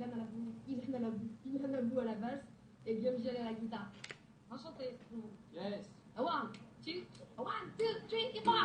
Ilan Abou à la basse et Guillaume Gel à la guitare. Enchanté. Yes. One, two, three, four.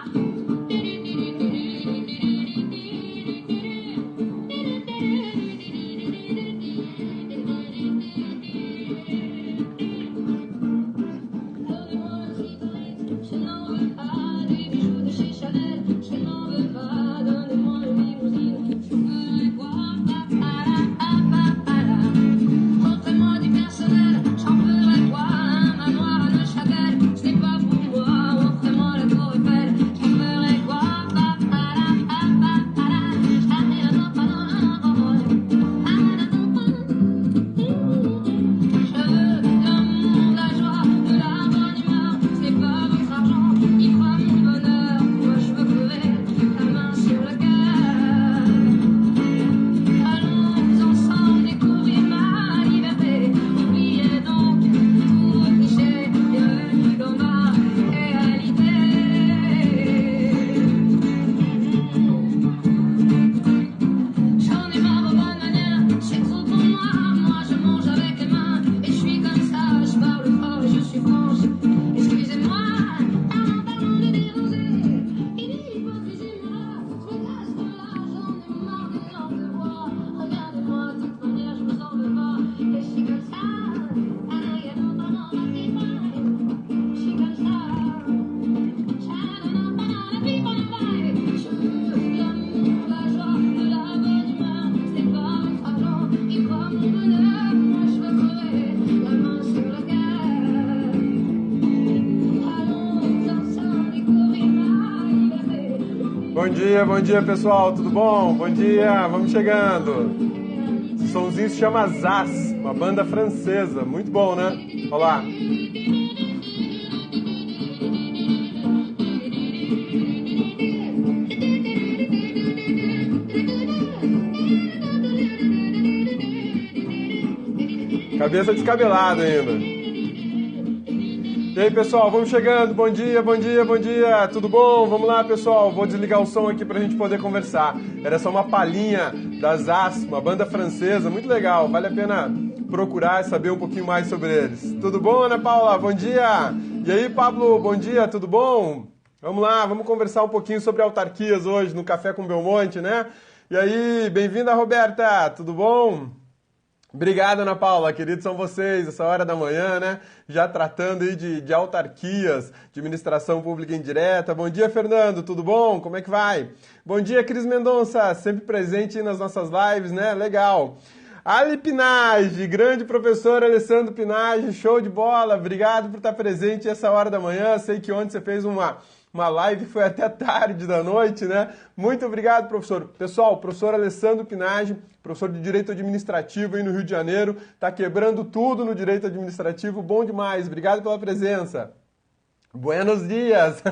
Bom dia pessoal, tudo bom? Bom dia, vamos chegando. Esse somzinho se chama Zaz, uma banda francesa, muito bom, né? Olha lá. Cabeça descabelada ainda. E aí pessoal, vamos chegando, bom dia, tudo bom? Vamos lá pessoal, vou desligar o som aqui pra gente poder conversar. Era só uma palhinha da Zaz, uma banda francesa, muito legal, vale a pena procurar e saber um pouquinho mais sobre eles. Tudo bom, Ana Paula? Bom dia! E aí Pablo, bom dia, tudo bom? Vamos lá, vamos conversar um pouquinho sobre autarquias hoje no Café com Belmonte, né? E aí, bem-vinda Roberta, tudo bom? Obrigado, Ana Paula, queridos são vocês, essa hora da manhã, né? Já tratando aí de autarquias, de administração pública indireta. Bom dia, Fernando, tudo bom? Como é que vai? Bom dia, Cris Mendonça, sempre presente aí nas nossas lives, né? Legal. Ali Pinage, grande professor Alessandro Pinage, show de bola, obrigado por estar presente essa hora da manhã. Sei que ontem você fez uma live que foi até tarde da noite, né? Muito obrigado, professor. Pessoal, professor Alessandro Pinage, professor de Direito Administrativo aí no Rio de Janeiro, tá quebrando tudo no Direito Administrativo, bom demais. Obrigado pela presença. Buenos dias.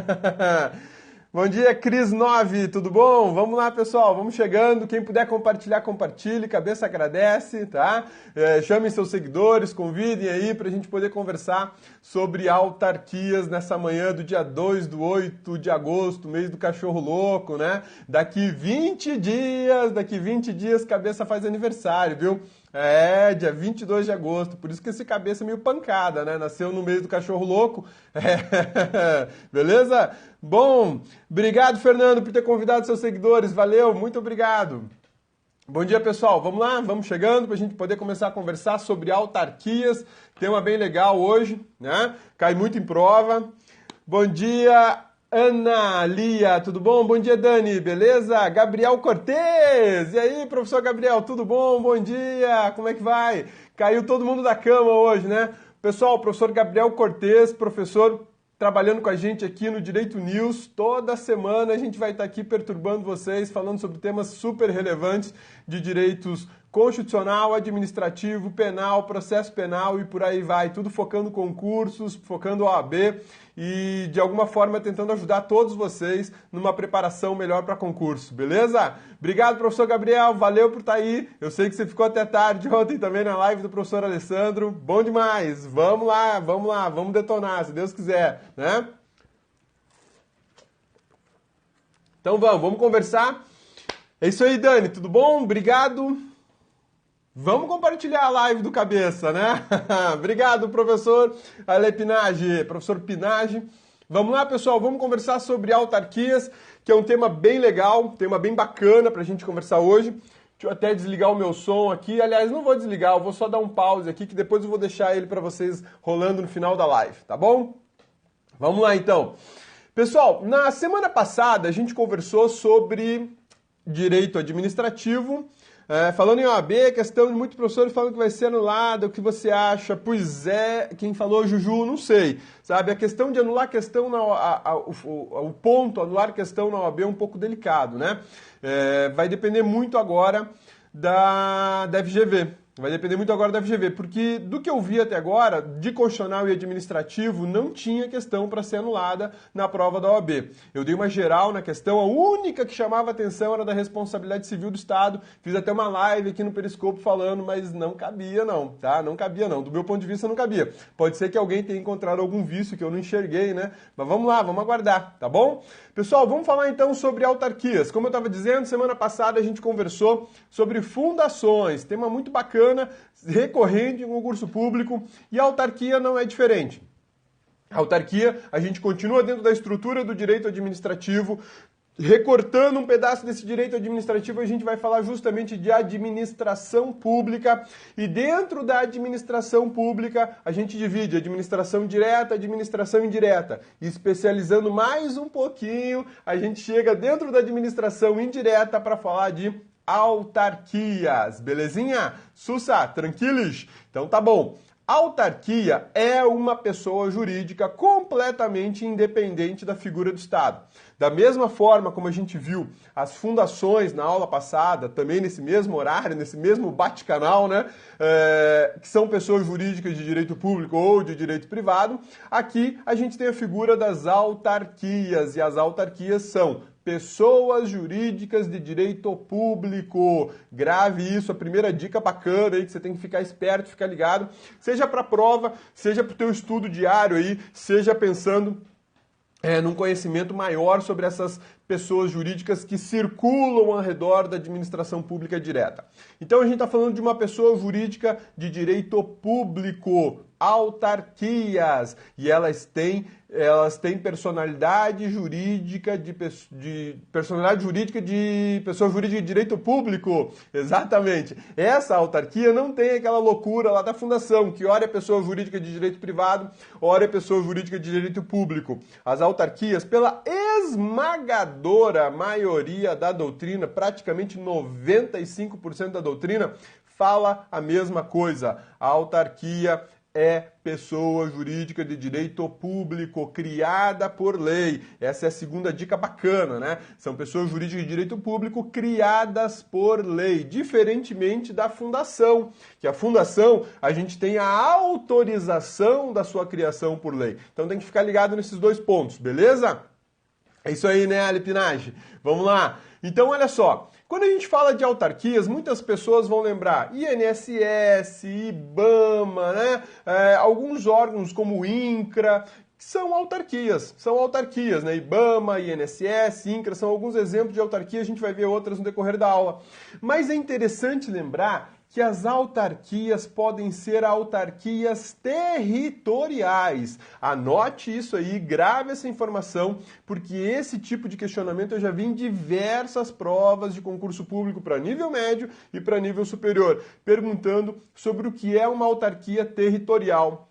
Bom dia, Cris 9, tudo bom? Vamos lá, pessoal, vamos chegando. Quem puder compartilhar, compartilhe. Cabeça agradece, tá? Chamem seus seguidores, convidem aí para a gente poder conversar sobre autarquias nessa manhã do dia 2/8 de agosto, mês do cachorro louco, né? Daqui 20 dias, Cabeça faz aniversário, viu? Dia 22 de agosto, por isso que esse cabeça é meio pancada, né? Nasceu no mês do cachorro louco. Beleza? Bom, obrigado, Fernando, por ter convidado seus seguidores. Valeu, muito obrigado. Bom dia, pessoal. Vamos lá, vamos chegando para a gente poder começar a conversar sobre autarquias. Tema bem legal hoje, né? Cai muito em prova. Bom dia, Ana Lia, tudo bom? Bom dia, Dani, beleza? Gabriel Cortez, e aí, professor Gabriel, tudo bom? Bom dia, como é que vai? Caiu todo mundo da cama hoje, né? Pessoal, o professor Gabriel Cortez, professor trabalhando com a gente aqui no Direito News. Toda semana a gente vai estar aqui perturbando vocês, falando sobre temas super relevantes de direitos constitucional, administrativo, penal, processo penal e por aí vai. Tudo focando concursos, focando OAB e de alguma forma tentando ajudar todos vocês numa preparação melhor para concurso, beleza? Obrigado, professor Gabriel, valeu por estar aí. Eu sei que você ficou até tarde ontem também na live do professor Alessandro. Bom demais, vamos lá, vamos detonar, se Deus quiser, né? Então vamos conversar. É isso aí, Dani, tudo bom? Obrigado. Vamos compartilhar a live do Cabeça, né? Obrigado, professor Ale Pinage, professor Pinage. Vamos lá, pessoal, vamos conversar sobre autarquias, que é um tema bem legal, um tema bem bacana para a gente conversar hoje. Deixa eu até desligar o meu som aqui. Aliás, não vou desligar, eu vou só dar um pause aqui, que depois eu vou deixar ele para vocês rolando no final da live, tá bom? Vamos lá, então. Pessoal, na semana passada a gente conversou sobre direito administrativo. Falando em OAB, questão de muitos professores falando que vai ser anulada, o que você acha? Pois é, quem falou, Juju, não sei. Sabe, a questão de anular a questão, o ponto, anular a questão na OAB é um pouco delicado, né? Vai depender muito agora da FGV. Vai depender muito agora da FGV, porque do que eu vi até agora, de constitucional e administrativo, não tinha questão para ser anulada na prova da OAB. Eu dei uma geral na questão, a única que chamava atenção era da responsabilidade civil do Estado. Fiz até uma live aqui no Periscope falando, mas não cabia não, tá? Não cabia não. Do meu ponto de vista não cabia. Pode ser que alguém tenha encontrado algum vício que eu não enxerguei, né? Mas vamos lá, vamos aguardar, tá bom? Pessoal, vamos falar então sobre autarquias. Como eu estava dizendo, semana passada a gente conversou sobre fundações, tema muito bacana, recorrente em concurso público, e a autarquia não é diferente. A autarquia, a gente continua dentro da estrutura do direito administrativo. Recortando um pedaço desse direito administrativo, a gente vai falar justamente de administração pública, e dentro da administração pública a gente divide administração direta, administração indireta, e especializando mais um pouquinho, a gente chega dentro da administração indireta para falar de autarquias, belezinha? Sussa, tranquilos? Então tá bom. Autarquia é uma pessoa jurídica completamente independente da figura do Estado. Da mesma forma como a gente viu as fundações na aula passada, também nesse mesmo horário, nesse mesmo bate-canal, né? Que são pessoas jurídicas de direito público ou de direito privado, aqui a gente tem a figura das autarquias, e as autarquias são pessoas jurídicas de direito público. Grave isso, a primeira dica bacana aí, que você tem que ficar esperto, ficar ligado, seja para a prova, seja para o teu estudo diário aí, seja pensando num conhecimento maior sobre essas pessoas jurídicas que circulam ao redor da administração pública direta. Então a gente está falando de uma pessoa jurídica de direito público, autarquias, e elas têm personalidade jurídica de personalidade jurídica de pessoa jurídica de direito público. Exatamente. Essa autarquia não tem aquela loucura lá da fundação, que ora é pessoa jurídica de direito privado, ora é pessoa jurídica de direito público. As autarquias, pela esmagadora maioria da doutrina, praticamente 95% da doutrina, fala a mesma coisa. A autarquia é pessoa jurídica de direito público, criada por lei. Essa é a segunda dica bacana, né? São pessoas jurídicas de direito público criadas por lei, diferentemente da fundação, que a fundação, a gente tem a autorização da sua criação por lei. Então tem que ficar ligado nesses dois pontos, beleza? É isso aí, né, Ale Pinage? Vamos lá. Então, olha só. Quando a gente fala de autarquias, muitas pessoas vão lembrar INSS, IBAMA, né? Alguns órgãos como o INCRA, que são autarquias, né? IBAMA, INSS, INCRA, são alguns exemplos de autarquia, a gente vai ver outras no decorrer da aula. Mas é interessante lembrar que as autarquias podem ser autarquias territoriais. Anote isso aí, grave essa informação, porque esse tipo de questionamento eu já vi em diversas provas de concurso público para nível médio e para nível superior, perguntando sobre o que é uma autarquia territorial.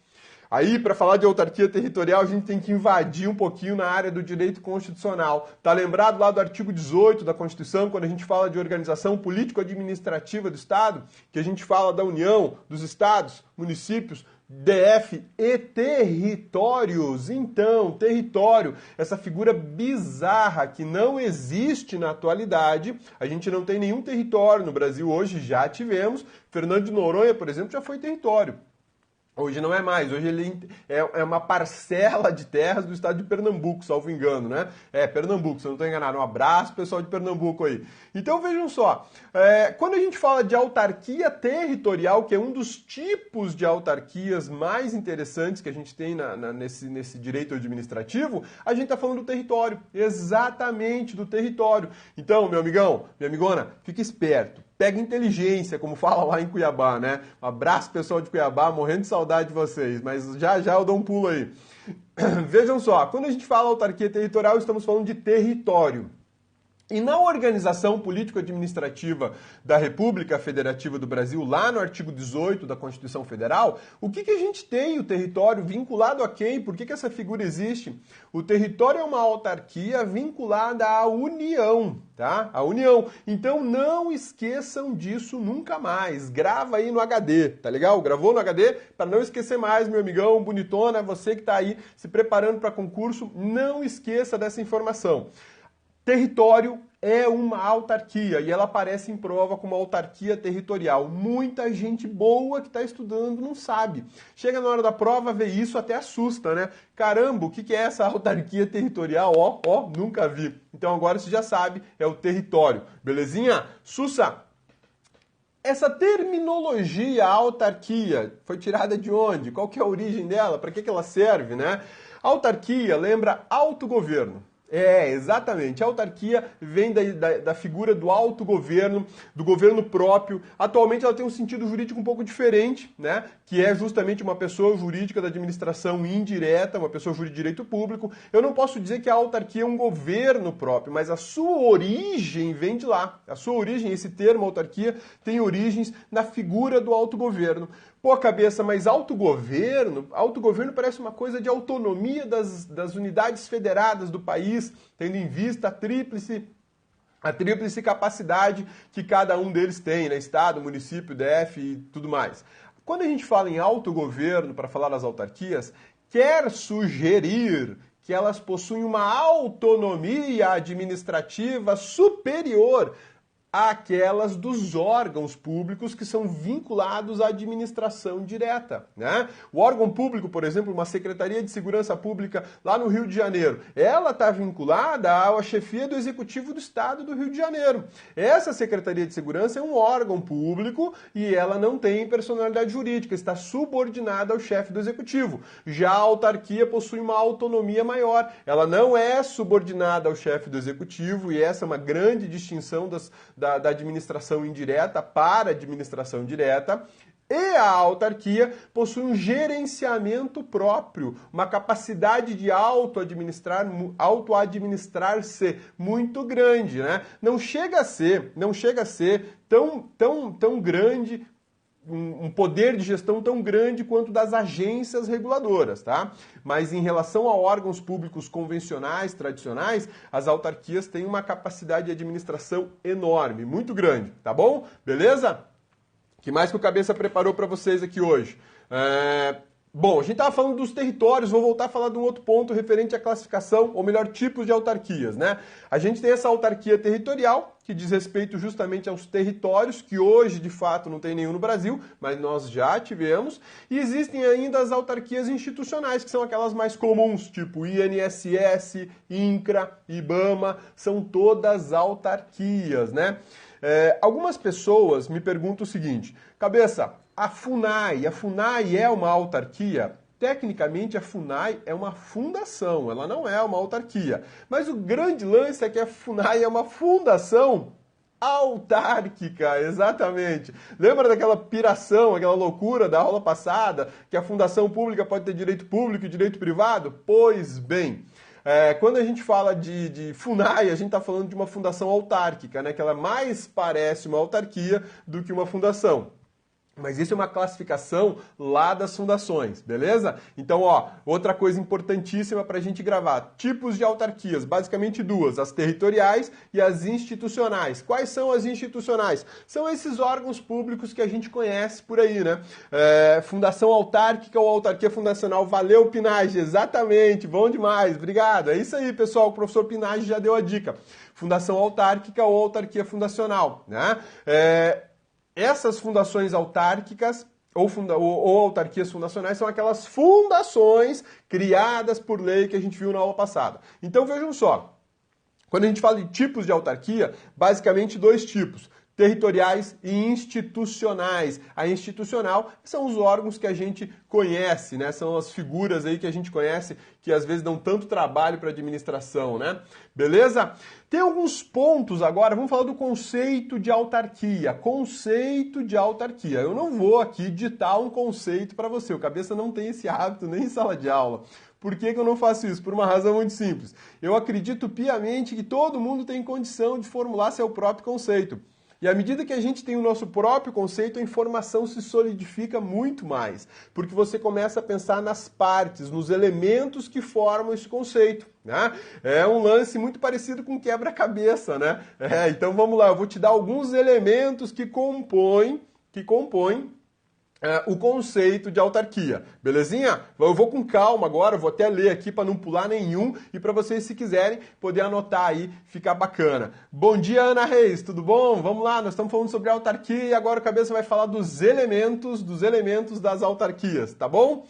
Aí, para falar de autarquia territorial, a gente tem que invadir um pouquinho na área do direito constitucional. Tá lembrado lá do artigo 18 da Constituição, quando a gente fala de organização político-administrativa do Estado, que a gente fala da União, dos estados, municípios, DF e territórios. Então, território, essa figura bizarra que não existe na atualidade, a gente não tem nenhum território no Brasil hoje, já tivemos. Fernando de Noronha, por exemplo, já foi território. Hoje não é mais, hoje ele é uma parcela de terras do estado de Pernambuco, salvo engano, né? Pernambuco, se eu não estou enganado. Um abraço, pessoal de Pernambuco aí. Então vejam só, quando a gente fala de autarquia territorial, que é um dos tipos de autarquias mais interessantes que a gente tem nesse direito administrativo, a gente está falando do território, exatamente do território. Então, meu amigão, minha amigona, fique esperto. pega inteligência, como fala lá em Cuiabá, né? Um abraço, pessoal de Cuiabá, morrendo de saudade de vocês, mas já já eu dou um pulo aí. Vejam só, quando a gente fala autarquia territorial, estamos falando de território. E na organização político-administrativa da República Federativa do Brasil, lá no artigo 18 da Constituição Federal, o que a gente tem o território vinculado a quem? Por que essa figura existe? O território é uma autarquia vinculada à União, tá? A União. Então não esqueçam disso nunca mais. Grava aí no HD, tá legal? Gravou no HD? Para não esquecer mais, meu amigão, bonitona, você que está aí se preparando para concurso, não esqueça dessa informação. Território é uma autarquia e ela aparece em prova como autarquia territorial. Muita gente boa que está estudando não sabe. Chega na hora da prova, vê isso, até assusta, né? Caramba, o que é essa autarquia territorial? Ó, nunca vi. Então agora você já sabe, é o território. Belezinha? Sussa! Essa terminologia autarquia foi tirada de onde? Qual que é a origem dela? Para que ela serve, né? Autarquia lembra autogoverno. É, exatamente. A autarquia vem da figura do autogoverno, do governo próprio. Atualmente ela tem um sentido jurídico um pouco diferente, né? Que é justamente uma pessoa jurídica da administração indireta, uma pessoa jurídica de direito público. Eu não posso dizer que a autarquia é um governo próprio, mas a sua origem vem de lá. A sua origem, esse termo autarquia, tem origens na figura do autogoverno. Pô, cabeça, mas autogoverno parece uma coisa de autonomia das unidades federadas do país, tendo em vista a tríplice capacidade que cada um deles tem, né? Estado, município, DF e tudo mais. Quando a gente fala em autogoverno, para falar das autarquias, quer sugerir que elas possuem uma autonomia administrativa superior àquelas dos órgãos públicos que são vinculados à administração direta, né? O órgão público, por exemplo, uma Secretaria de Segurança Pública lá no Rio de Janeiro, ela está vinculada à chefia do Executivo do Estado do Rio de Janeiro. Essa Secretaria de Segurança é um órgão público e ela não tem personalidade jurídica, está subordinada ao chefe do Executivo. Já a autarquia possui uma autonomia maior, ela não é subordinada ao chefe do Executivo e essa é uma grande distinção da administração indireta para a administração direta, e a autarquia possui um gerenciamento próprio, uma capacidade de auto-administrar-se muito grande, né? Não chega a ser tão grande, um poder de gestão tão grande quanto das agências reguladoras, tá? Mas em relação a órgãos públicos convencionais, tradicionais, as autarquias têm uma capacidade de administração enorme, muito grande, tá bom? Beleza? O que mais que o Cabeça preparou para vocês aqui hoje? Bom, a gente estava falando dos territórios, vou voltar a falar de um outro ponto referente à classificação, ou melhor, tipos de autarquias, né? A gente tem essa autarquia territorial, que diz respeito justamente aos territórios, que hoje, de fato, não tem nenhum no Brasil, mas nós já tivemos. E existem ainda as autarquias institucionais, que são aquelas mais comuns, tipo INSS, INCRA, IBAMA, são todas autarquias, né? Algumas pessoas me perguntam o seguinte, Cabeça, a FUNAI é uma autarquia? Tecnicamente, a FUNAI é uma fundação, ela não é uma autarquia. Mas o grande lance é que a FUNAI é uma fundação autárquica, exatamente. Lembra daquela piração, aquela loucura da aula passada, que a fundação pública pode ter direito público e direito privado? Pois bem, quando a gente fala de FUNAI, a gente está falando de uma fundação autárquica, né? Que ela mais parece uma autarquia do que uma fundação. Mas isso é uma classificação lá das fundações, beleza? Então, ó, outra coisa importantíssima para a gente gravar. Tipos de autarquias, basicamente duas, as territoriais e as institucionais. Quais são as institucionais? São esses órgãos públicos que a gente conhece por aí, né? Fundação autárquica ou autarquia fundacional. Valeu, Pinage, exatamente, bom demais, obrigado. É isso aí, pessoal, o professor Pinage já deu a dica. Fundação autárquica ou autarquia fundacional, né? Essas fundações autárquicas ou autarquias fundacionais são aquelas fundações criadas por lei que a gente viu na aula passada. Então vejam só, quando a gente fala de tipos de autarquia, basicamente dois tipos. territoriais e institucionais. A institucional são os órgãos que a gente conhece, né? São as figuras aí que a gente conhece que às vezes dão tanto trabalho para a administração, né? Beleza? Tem alguns pontos agora, vamos falar do conceito de autarquia. Conceito de autarquia. Eu não vou aqui ditar um conceito para você, o cabeça não tem esse hábito nem em sala de aula. Por que eu não faço isso? Por uma razão muito simples. Eu acredito piamente que todo mundo tem condição de formular seu próprio conceito. E à medida que a gente tem o nosso próprio conceito, a informação se solidifica muito mais. Porque você começa a pensar nas partes, nos elementos que formam esse conceito. Né? É um lance muito parecido com quebra-cabeça, né? Então vamos lá, eu vou te dar alguns elementos que compõem o conceito de autarquia, belezinha? Eu vou com calma agora, vou até ler aqui para não pular nenhum e para vocês, se quiserem, poder anotar aí, ficar bacana. Bom dia, Ana Reis, tudo bom? Vamos lá, nós estamos falando sobre autarquia e agora o Cabeça vai falar dos elementos das autarquias, tá bom?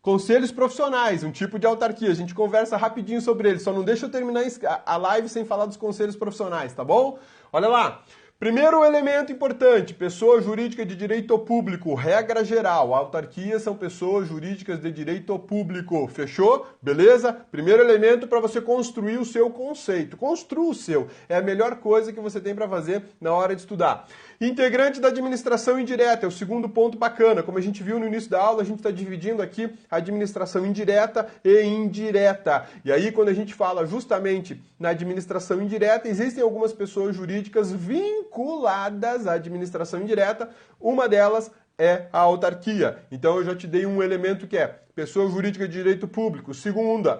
Conselhos profissionais, um tipo de autarquia, a gente conversa rapidinho sobre eles, só não deixa eu terminar a live sem falar dos conselhos profissionais, tá bom? Olha lá. Primeiro elemento importante, pessoa jurídica de direito público, regra geral, autarquias são pessoas jurídicas de direito público, fechou? Beleza? Primeiro elemento para você construir o seu conceito, construa o seu, é a melhor coisa que você tem para fazer na hora de estudar. Integrante da administração indireta, é o segundo ponto bacana, como a gente viu no início da aula, a gente está dividindo aqui a administração indireta e indireta, e aí quando a gente fala justamente na administração indireta, existem algumas pessoas jurídicas vinculadas à administração indireta, uma delas é a autarquia. Então eu já te dei um elemento que é pessoa jurídica de direito público. Segundo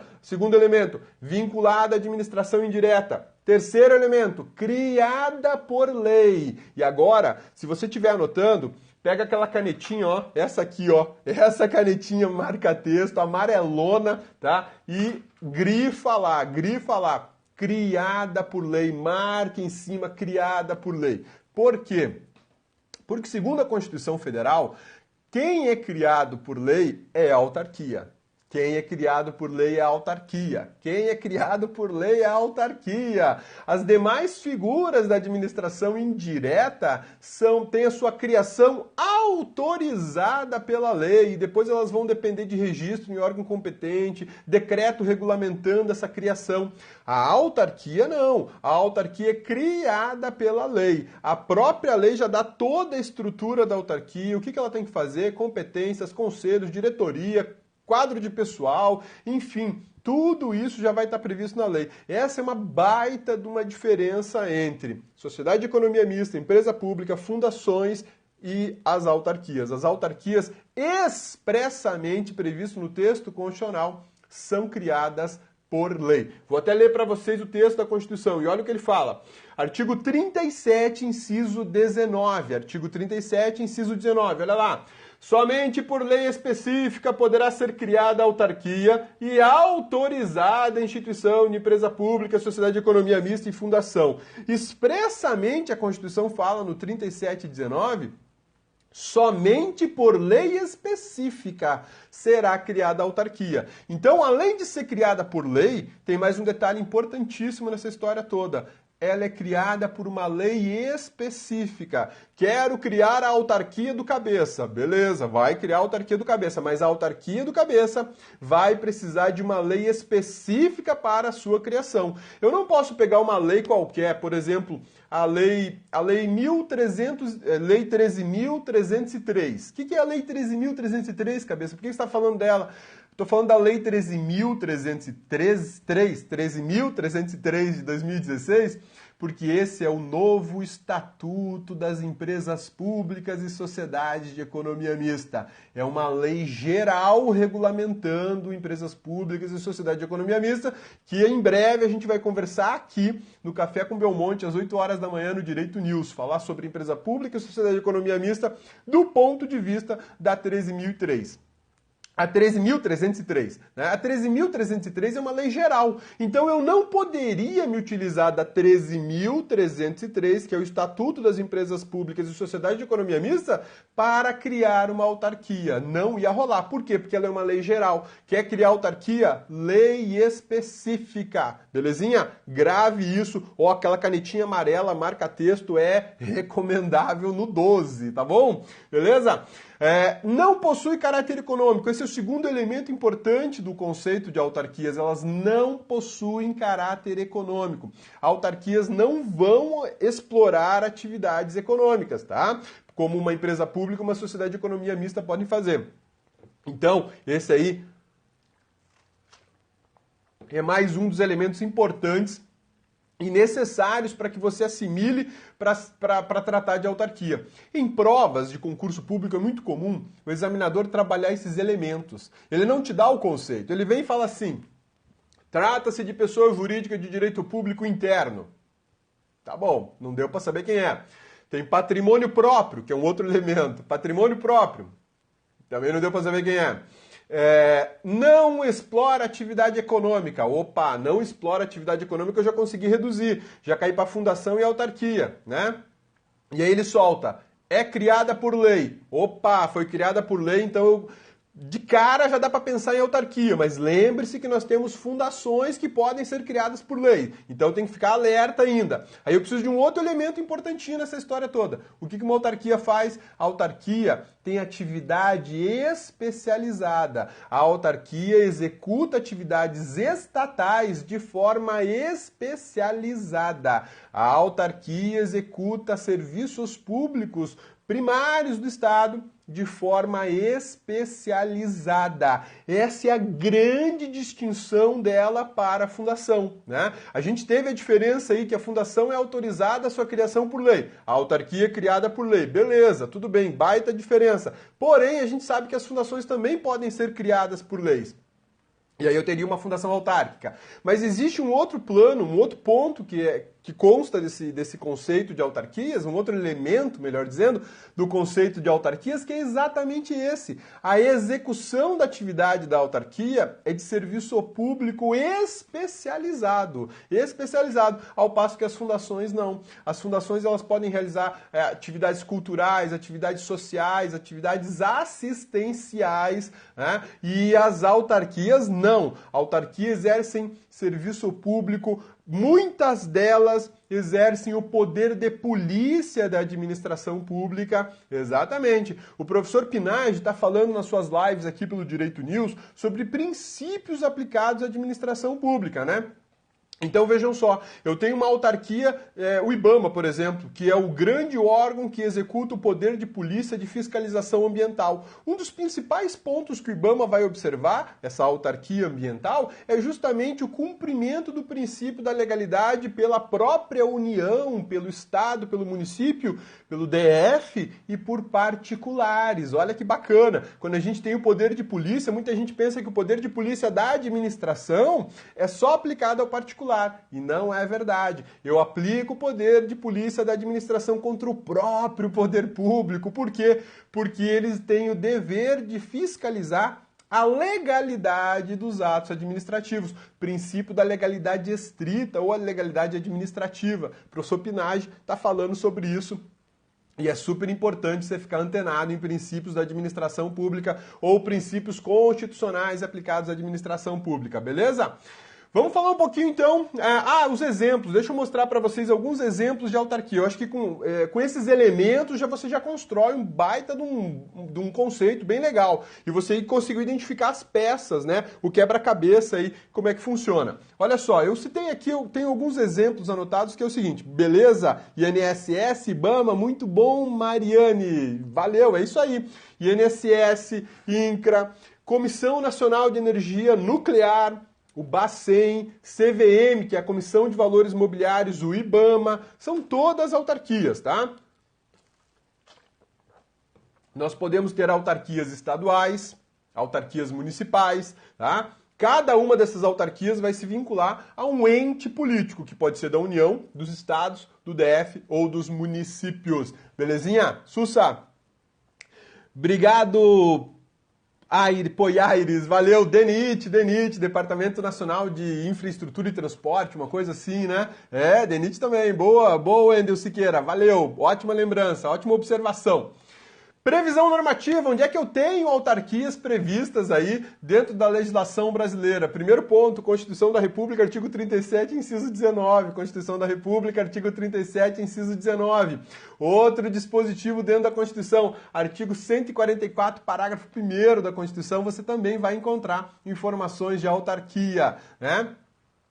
elemento, vinculada à administração indireta. Terceiro elemento, criada por lei. E agora, se você estiver anotando, pega aquela canetinha, ó, essa aqui, ó, essa canetinha marca-texto, amarelona, tá? E grifa lá, criada por lei, marca em cima, criada por lei. Por quê? Porque, segundo a Constituição Federal, quem é criado por lei é a autarquia. Quem é criado por lei é a autarquia. Quem é criado por lei é a autarquia. As demais figuras da administração indireta têm a sua criação autorizada pela lei. E depois elas vão depender de registro em órgão competente, decreto regulamentando essa criação. A autarquia não. A autarquia é criada pela lei. A própria lei já dá toda a estrutura da autarquia, o que ela tem que fazer, competências, conselhos, diretoria, quadro de pessoal, enfim, tudo isso já vai estar previsto na lei. Essa é uma baita de uma diferença entre sociedade de economia mista, empresa pública, fundações e as autarquias. As autarquias, expressamente previsto no texto constitucional, são criadas por lei. Vou até ler para vocês o texto da Constituição e olha o que ele fala. Artigo 37, inciso 19. Artigo 37, inciso 19. Olha lá. Somente por lei específica poderá ser criada a autarquia e autorizada a instituição de empresa pública, sociedade de economia mista e fundação. Expressamente a Constituição fala no 37.19, somente por lei específica será criada a autarquia. Então, além de ser criada por lei, tem mais um detalhe importantíssimo nessa história toda. Ela é criada por uma lei específica. Quero criar a autarquia do cabeça. Beleza, vai criar a autarquia do cabeça, mas a autarquia do cabeça vai precisar de uma lei específica para a sua criação. Eu não posso pegar uma lei qualquer, por exemplo, a lei 13.303. O que é a lei 13.303, cabeça? Por que você está falando dela? Estou falando da lei 13.303 de 2016, porque esse é o novo Estatuto das Empresas Públicas e Sociedades de Economia Mista. É uma lei geral regulamentando empresas públicas e sociedade de economia mista, que em breve a gente vai conversar aqui no Café com Belmonte, às 8 horas da manhã, no Direito News, falar sobre empresa pública e sociedade de economia mista do ponto de vista da 13.003. A 13.303. Né? A 13.303 é uma lei geral. Então eu não poderia me utilizar da 13.303, que é o Estatuto das Empresas Públicas e Sociedade de Economia Mista, para criar uma autarquia. Não ia rolar. Por quê? Porque ela é uma lei geral. Quer criar autarquia? Lei específica. Belezinha? Grave isso. Ou aquela canetinha amarela, marca-texto, é recomendável no 12, tá bom? Beleza? Não possui caráter econômico. Esse é o segundo elemento importante do conceito de autarquias. Elas não possuem caráter econômico. Autarquias não vão explorar atividades econômicas, tá? Como uma empresa pública, uma sociedade de economia mista podem fazer. Então, esse aí é mais um dos elementos importantes e necessários para que você assimile para tratar de autarquia. Em provas de concurso público é muito comum o examinador trabalhar esses elementos. Ele não te dá o conceito, ele vem e fala assim, trata-se de pessoa jurídica de direito público interno. Tá bom, não deu para saber quem é. Tem patrimônio próprio, que é um outro elemento. Patrimônio próprio, também não deu para saber quem é. Não explora atividade econômica. Opa, não explora atividade econômica, eu já consegui reduzir. Já caí para fundação e autarquia, né? E aí ele solta. É criada por lei. Opa, foi criada por lei, então de cara já dá para pensar em autarquia, mas lembre-se que nós temos fundações que podem ser criadas por lei. Então tem que ficar alerta ainda. Aí eu preciso de um outro elemento importantinho nessa história toda. O que uma autarquia faz? A autarquia tem atividade especializada. A autarquia executa atividades estatais de forma especializada. A autarquia executa serviços públicos primários do Estado de forma especializada. Essa é a grande distinção dela para a fundação, né? A gente teve a diferença aí que a fundação é autorizada a sua criação por lei, a autarquia é criada por lei. Beleza, tudo bem, baita diferença. Porém, a gente sabe que as fundações também podem ser criadas por leis. E aí eu teria uma fundação autárquica. Mas existe um outro plano, um outro ponto que consta desse conceito de autarquias, um outro elemento, melhor dizendo, do conceito de autarquias, que é exatamente esse. A execução da atividade da autarquia é de serviço público especializado. Especializado, ao passo que as fundações não. As fundações elas podem realizar atividades culturais, atividades sociais, atividades assistenciais, né? E as autarquias não. Autarquias exercem serviço público, muitas delas exercem o poder de polícia da administração pública. Exatamente. O professor Pinage está falando nas suas lives aqui pelo Direito News sobre princípios aplicados à administração pública, né? Então vejam só, eu tenho uma autarquia, o IBAMA, por exemplo, que é o grande órgão que executa o poder de polícia de fiscalização ambiental. Um dos principais pontos que o IBAMA vai observar, essa autarquia ambiental, é justamente o cumprimento do princípio da legalidade pela própria União, pelo Estado, pelo município, pelo DF e por particulares. Olha que bacana. Quando a gente tem o poder de polícia, muita gente pensa que o poder de polícia da administração é só aplicado ao particular. E não é verdade. Eu aplico o poder de polícia da administração contra o próprio poder público. Por quê? Porque eles têm o dever de fiscalizar a legalidade dos atos administrativos. Princípio da legalidade estrita ou a legalidade administrativa. O professor Pinage está falando sobre isso. E é super importante você ficar antenado em princípios da administração pública ou princípios constitucionais aplicados à administração pública, beleza? Vamos falar um pouquinho, então, os exemplos. Deixa eu mostrar para vocês alguns exemplos de autarquia. Eu acho que com esses elementos você já constrói um baita de um conceito bem legal. E você conseguiu identificar as peças, né? O quebra-cabeça aí, como é que funciona. Olha só, eu citei aqui, eu tenho alguns exemplos anotados, que é o seguinte. Beleza? INSS, IBAMA, muito bom, Mariane. Valeu, é isso aí. INSS, INCRA, Comissão Nacional de Energia Nuclear, o Bacen, CVM, que é a Comissão de Valores Mobiliários, o IBAMA, são todas autarquias, tá? Nós podemos ter autarquias estaduais, autarquias municipais, tá? Cada uma dessas autarquias vai se vincular a um ente político, que pode ser da União, dos estados, do DF ou dos municípios. Belezinha? Sussa? Obrigado Poiares, valeu, DENIT, Departamento Nacional de Infraestrutura e Transporte, uma coisa assim, né? DENIT também, boa, Wendel Siqueira, valeu, ótima lembrança, ótima observação. Previsão normativa, onde é que eu tenho autarquias previstas aí dentro da legislação brasileira? Primeiro ponto, Constituição da República, artigo 37, inciso 19. Constituição da República, artigo 37, inciso 19. Outro dispositivo dentro da Constituição, artigo 144, parágrafo 1º da Constituição, você também vai encontrar informações de autarquia, né?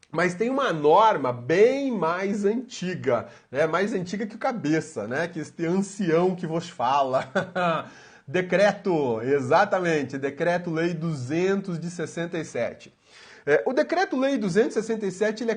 Mas tem uma norma bem mais antiga, né? Mais antiga que o cabeça, né? Que este ancião que vos fala. Decreto, exatamente, Decreto-Lei 200 de 67. O Decreto-Lei 267 ele é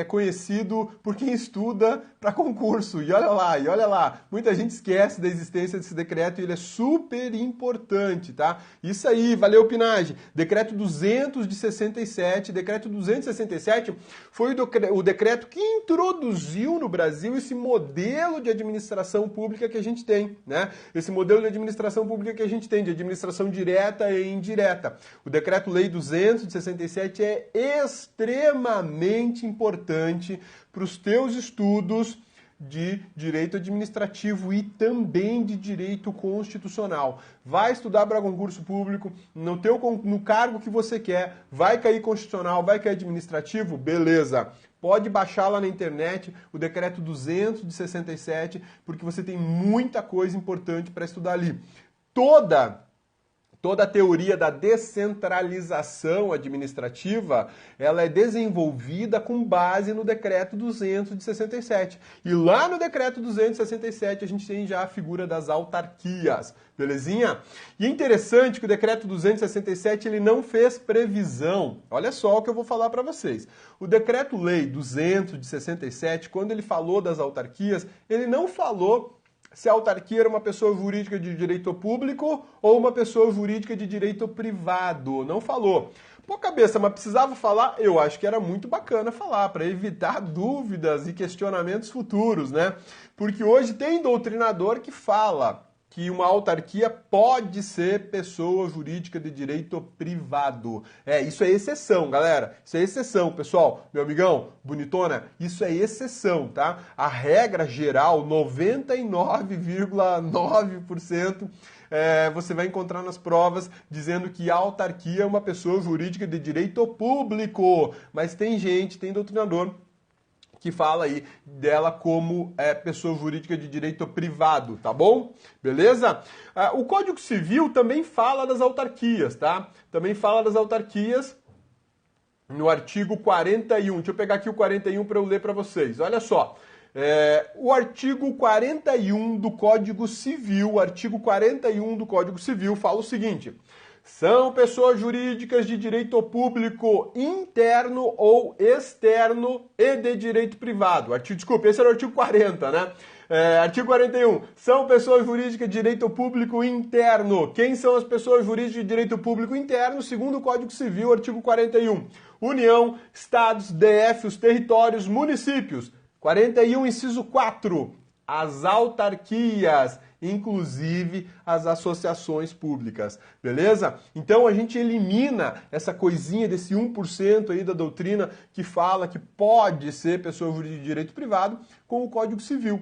conhecido por quem estuda para concurso. E olha lá, muita gente esquece da existência desse decreto e ele é super importante, tá? Isso aí, valeu Pinage. Decreto 200 de 67, Decreto 267 foi o decreto que introduziu no Brasil esse modelo de administração pública que a gente tem, né? Esse modelo de administração pública que a gente tem, de administração direta e indireta. O Decreto-Lei 200 de 67 é extremamente importante para os teus estudos de direito administrativo e também de direito constitucional. Vai estudar para concurso público, no cargo que você quer, vai cair constitucional, vai cair administrativo, beleza. Pode baixar lá na internet o decreto 200 de 67, porque você tem muita coisa importante para estudar ali. Toda a teoria da descentralização administrativa, ela é desenvolvida com base no Decreto 200 de 67. E lá no Decreto 267 a gente tem já a figura das autarquias, belezinha? E é interessante que o Decreto 267 ele não fez previsão. Olha só o que eu vou falar para vocês. O Decreto-Lei 200 de 67, quando ele falou das autarquias, ele não falou se a autarquia era uma pessoa jurídica de direito público ou uma pessoa jurídica de direito privado. Não falou. Pô, cabeça, mas precisava falar? Eu acho que era muito bacana falar, para evitar dúvidas e questionamentos futuros, né? Porque hoje tem doutrinador que fala que uma autarquia pode ser pessoa jurídica de direito privado. Isso é exceção, galera. Isso é exceção, pessoal. Meu amigão, bonitona, isso é exceção, tá? A regra geral, 99,9%, você vai encontrar nas provas dizendo que a autarquia é uma pessoa jurídica de direito público. Mas tem doutrinador que fala aí dela como pessoa jurídica de direito privado, tá bom? Beleza? O Código Civil também fala das autarquias, tá? Também fala das autarquias no artigo 41. Deixa eu pegar aqui o 41 para eu ler para vocês. Olha só. O artigo 41 do Código Civil, fala o seguinte: são pessoas jurídicas de direito público interno ou externo e de direito privado. Esse era o artigo 40, né? Artigo 41. São pessoas jurídicas de direito público interno. Quem são as pessoas jurídicas de direito público interno? Segundo o Código Civil, artigo 41. União, estados, DF, os territórios, municípios. 41, inciso 4. As autarquias, inclusive as associações públicas, beleza? Então a gente elimina essa coisinha desse 1% aí da doutrina que fala que pode ser pessoa jurídica de direito privado com o Código Civil.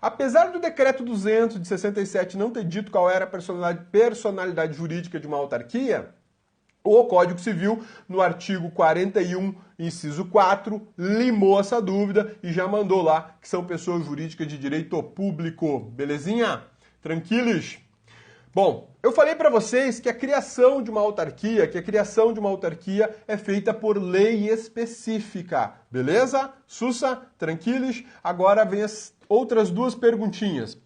Apesar do Decreto 200 de 67 não ter dito qual era a personalidade jurídica de uma autarquia, o Código Civil, no artigo 41, inciso 4, limou essa dúvida e já mandou lá que são pessoas jurídicas de direito público. Belezinha? Tranquilos? Bom, eu falei para vocês que a criação de uma autarquia, é feita por lei específica. Beleza? Sussa? Tranquilos? Agora vem as outras duas perguntinhas.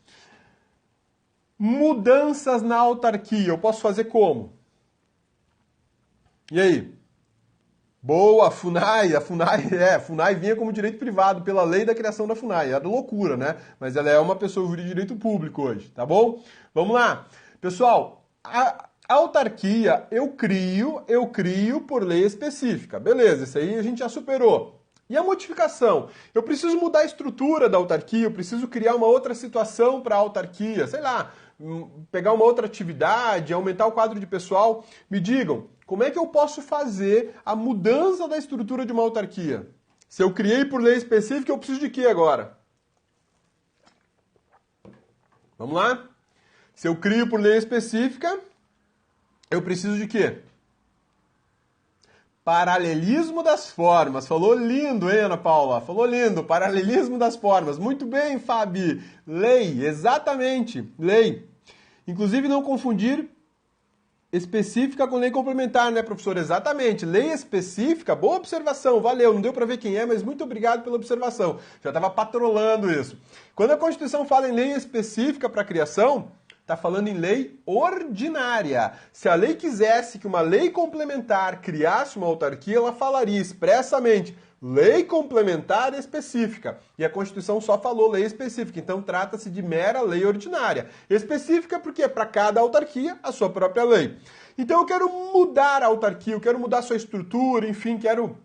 Mudanças na autarquia, eu posso fazer como? E aí? Boa, a FUNAI vinha como direito privado pela lei da criação da FUNAI. Era loucura, né? Mas ela é uma pessoa jurídica de direito público hoje, tá bom? Vamos lá. Pessoal, a autarquia eu crio por lei específica. Beleza, isso aí a gente já superou. E a modificação? Eu preciso mudar a estrutura da autarquia, eu preciso criar uma outra situação para a autarquia, sei lá, pegar uma outra atividade, aumentar o quadro de pessoal. Me digam, como é que eu posso fazer a mudança da estrutura de uma autarquia? Se eu criei por lei específica, eu preciso de quê agora? Vamos lá? Se eu crio por lei específica, eu preciso de quê? Paralelismo das formas. Falou lindo, hein, Ana Paula? Falou lindo. Paralelismo das formas. Muito bem, Fabi. Lei, exatamente. Lei. Inclusive, não confundir específica com lei complementar, né, professor? Exatamente. Lei específica, boa observação. Valeu. Não deu para ver quem é, mas muito obrigado pela observação. Já estava patrolando isso. Quando a Constituição fala em lei específica para a criação, está falando em lei ordinária. Se a lei quisesse que uma lei complementar criasse uma autarquia, ela falaria expressamente lei complementar específica. E a Constituição só falou lei específica, então trata-se de mera lei ordinária. Específica porque é para cada autarquia a sua própria lei. Então eu quero mudar a autarquia, eu quero mudar a sua estrutura, enfim, quero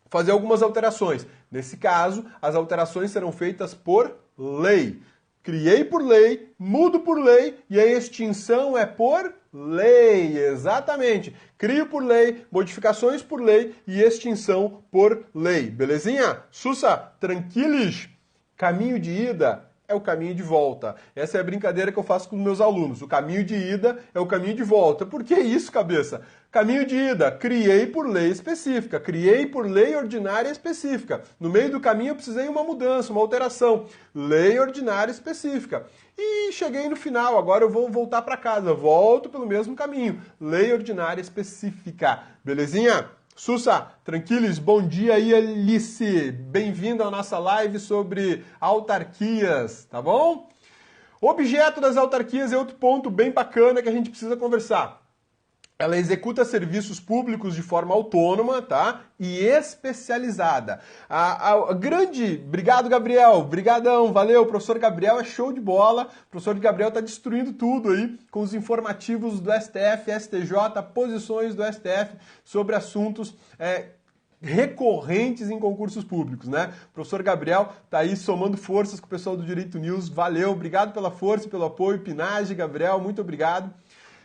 fazer algumas alterações. Nesse caso, as alterações serão feitas por lei. Criei por lei, mudo por lei e a extinção é por lei, exatamente. Crio por lei, modificações por lei e extinção por lei. Belezinha? Sussa, tranquilos? Caminho de ida é o caminho de volta. Essa é a brincadeira que eu faço com os meus alunos. O caminho de ida é o caminho de volta. Por que isso, cabeça? Caminho de ida, criei por lei específica, criei por lei ordinária específica. No meio do caminho eu precisei de uma mudança, uma alteração. Lei ordinária específica. E cheguei no final, agora eu vou voltar para casa, volto pelo mesmo caminho. Lei ordinária específica. Belezinha? Sussa, tranquilos? Bom dia aí, Alice. Bem-vindo à nossa live sobre autarquias, tá bom? Objeto das autarquias é outro ponto bem bacana que a gente precisa conversar. Ela executa serviços públicos de forma autônoma, tá? E especializada. A grande... Obrigado, Gabriel. Brigadão. Valeu. O professor Gabriel é show de bola. O professor Gabriel tá destruindo tudo aí com os informativos do STF, STJ, posições do STF sobre assuntos recorrentes em concursos públicos, né? O professor Gabriel tá aí somando forças com o pessoal do Direito News. Valeu. Obrigado pela força e pelo apoio. Pinagem, Gabriel. Muito obrigado.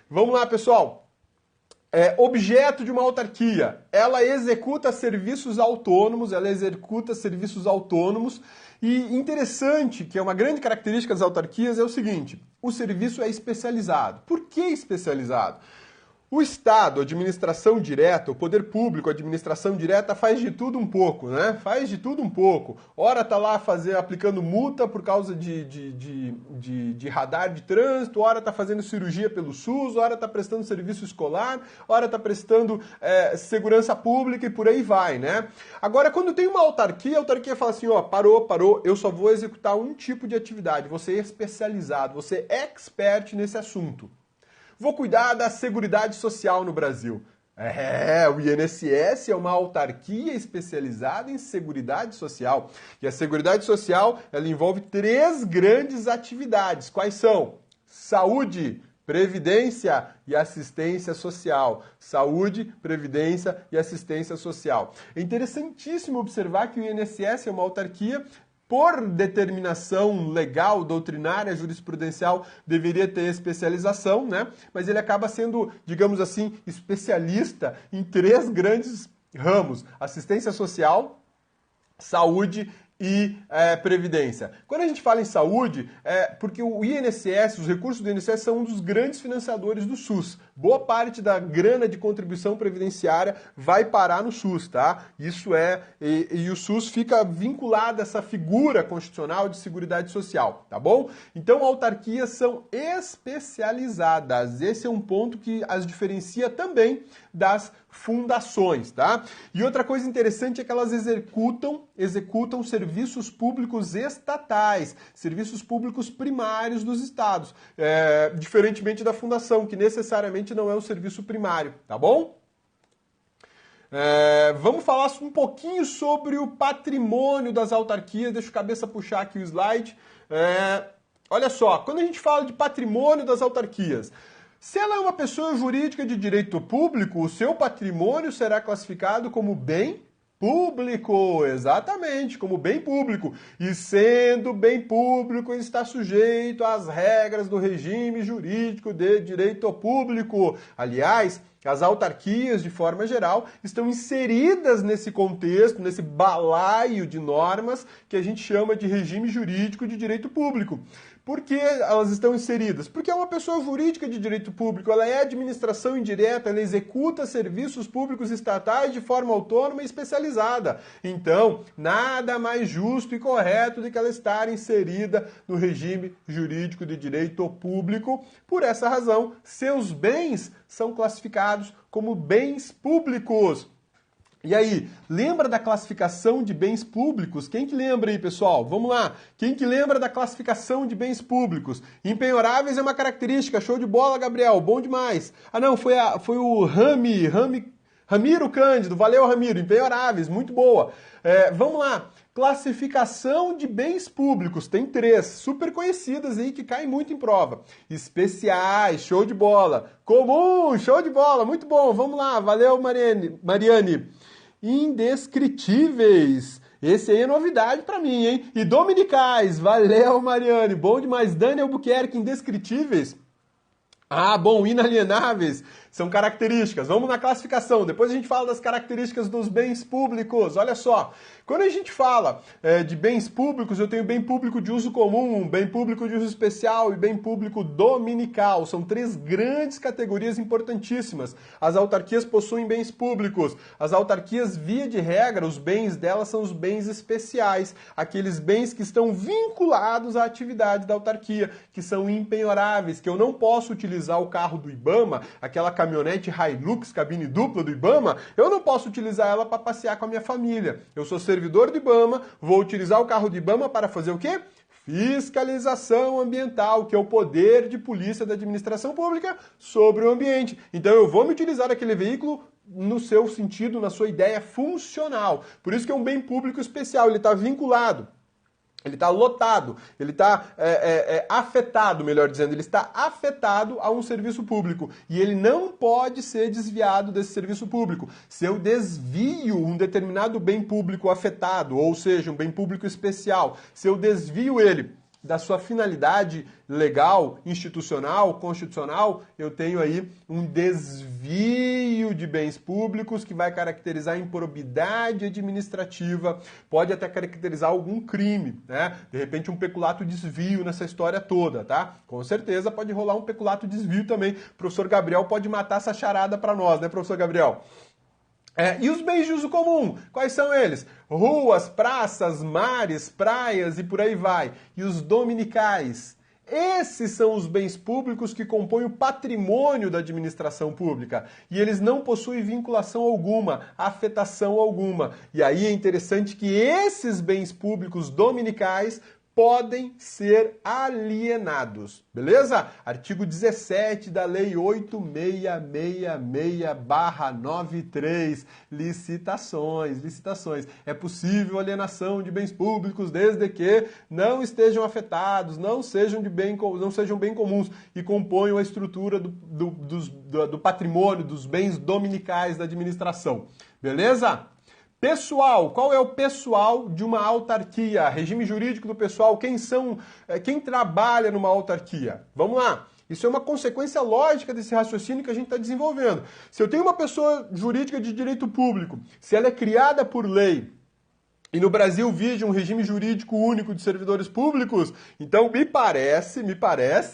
Vamos lá, pessoal. Objeto de uma autarquia, ela executa serviços autônomos, e interessante, que é uma grande característica das autarquias, é o seguinte, o serviço é especializado. Por que especializado? O Estado, a administração direta, o poder público, a administração direta faz de tudo um pouco, né? Faz de tudo um pouco. Ora tá lá aplicando multa por causa de radar de trânsito, ora tá fazendo cirurgia pelo SUS, ora tá prestando serviço escolar, ora tá prestando segurança pública e por aí vai, né? Agora, quando tem uma autarquia, a autarquia fala assim, ó, parou, eu só vou executar um tipo de atividade, você é especializado, você é expert nesse assunto. Vou cuidar da Seguridade Social no Brasil. O INSS é uma autarquia especializada em Seguridade Social. E a Seguridade Social, ela envolve 3 grandes atividades. Quais são? Saúde, Previdência e Assistência Social. Saúde, Previdência e Assistência Social. É interessantíssimo observar que o INSS é uma autarquia por determinação legal, doutrinária, jurisprudencial, deveria ter especialização, né? Mas ele acaba sendo, digamos assim, especialista em 3 grandes ramos: assistência social, saúde e previdência. Quando a gente fala em saúde, porque o INSS, os recursos do INSS são um dos grandes financiadores do SUS. Boa parte da grana de contribuição previdenciária vai parar no SUS, tá? Isso e o SUS fica vinculado a essa figura constitucional de Seguridade Social, tá bom? Então, autarquias são especializadas. Esse é um ponto que as diferencia também das fundações, tá? E outra coisa interessante é que elas executam serviços públicos estatais, serviços públicos primários dos estados, diferentemente da fundação, que necessariamente não é um serviço primário, tá bom? Vamos falar um pouquinho sobre o patrimônio das autarquias. Deixa o cabeça puxar aqui o slide. Olha só, quando a gente fala de patrimônio das autarquias, se ela é uma pessoa jurídica de direito público, o seu patrimônio será classificado como bem público, exatamente, como bem público. E sendo bem público, está sujeito às regras do regime jurídico de direito público. Aliás, as autarquias, de forma geral, estão inseridas nesse contexto, nesse balaio de normas que a gente chama de regime jurídico de direito público. Por que elas estão inseridas? Porque é uma pessoa jurídica de direito público, ela é administração indireta, ela executa serviços públicos estatais de forma autônoma e especializada. Então, nada mais justo e correto do que ela estar inserida no regime jurídico de direito público. Por essa razão, seus bens são classificados como bens públicos. E aí, lembra da classificação de bens públicos? Quem que lembra aí, pessoal? Vamos lá. Quem que lembra da classificação de bens públicos? Impenhoráveis é uma característica. Show de bola, Gabriel. Bom demais. Ah, não, foi o Ramiro Cândido. Valeu, Ramiro. Impenhoráveis. Muito boa. Vamos lá. Classificação de bens públicos. Tem 3, super conhecidas aí, que caem muito em prova. Especiais, show de bola. Comum, show de bola, muito bom. Vamos lá, valeu, Mariane. Indescritíveis. Esse aí é novidade pra mim, hein? E dominicais, valeu, Mariane. Bom demais. Dani Albuquerque, indescritíveis. Ah, bom, inalienáveis são características. Vamos na classificação. Depois a gente fala das características dos bens públicos. Olha só, quando a gente fala de bens públicos, eu tenho bem público de uso comum, bem público de uso especial e bem público dominical. São 3 grandes categorias importantíssimas. As autarquias possuem bens públicos. As autarquias, via de regra, os bens delas são os bens especiais, aqueles bens que estão vinculados à atividade da autarquia, que são impenhoráveis, que eu não posso utilizar o carro do IBAMA, aquela caminhonete Hilux, cabine dupla do IBAMA, eu não posso utilizar ela para passear com a minha família. Eu sou servidor do IBAMA, vou utilizar o carro do IBAMA para fazer o quê? Fiscalização ambiental, que é o poder de polícia da administração pública sobre o ambiente. Então eu vou me utilizar aquele veículo no seu sentido, na sua ideia funcional. Por isso que é um bem público especial, ele está vinculado. Ele está lotado, ele está afetado, melhor dizendo, ele está afetado a um serviço público e ele não pode ser desviado desse serviço público. Se eu desvio um determinado bem público afetado, ou seja, um bem público especial, se eu desvio ele da sua finalidade legal, institucional, constitucional, eu tenho aí um desvio de bens públicos que vai caracterizar a improbidade administrativa, pode até caracterizar algum crime, né? De repente um peculato desvio nessa história toda, tá? Com certeza pode rolar um peculato desvio também. O professor Gabriel pode matar essa charada para nós, né, professor Gabriel? E os bens de uso comum, quais são eles? Ruas, praças, mares, praias e por aí vai. E os dominicais? Esses são os bens públicos que compõem o patrimônio da administração pública. E eles não possuem vinculação alguma, afetação alguma. E aí é interessante que esses bens públicos dominicais podem ser alienados, beleza? Artigo 17 da Lei 8666/93, licitações. É possível alienação de bens públicos desde que não estejam afetados, não sejam bem comuns e componham a estrutura do patrimônio, dos bens dominicais da administração, beleza? Pessoal, qual é o pessoal de uma autarquia? Regime jurídico do pessoal, quem trabalha numa autarquia? Vamos lá. Isso é uma consequência lógica desse raciocínio que a gente está desenvolvendo. Se eu tenho uma pessoa jurídica de direito público, se ela é criada por lei, e no Brasil vige um regime jurídico único de servidores públicos, então me parece,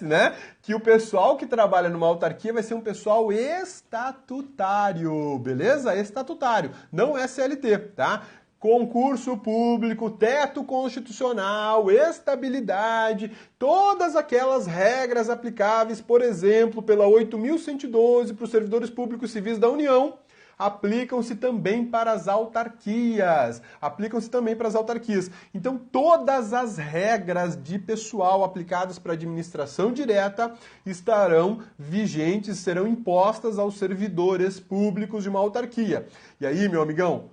né, que o pessoal que trabalha numa autarquia vai ser um pessoal estatutário, beleza? Estatutário, não é CLT, tá? Concurso público, teto constitucional, estabilidade, todas aquelas regras aplicáveis, por exemplo, pela 8.112 para os servidores públicos civis da União, aplicam-se também para as autarquias. Então, todas as regras de pessoal aplicadas para a administração direta estarão vigentes, serão impostas aos servidores públicos de uma autarquia. E aí, meu amigão,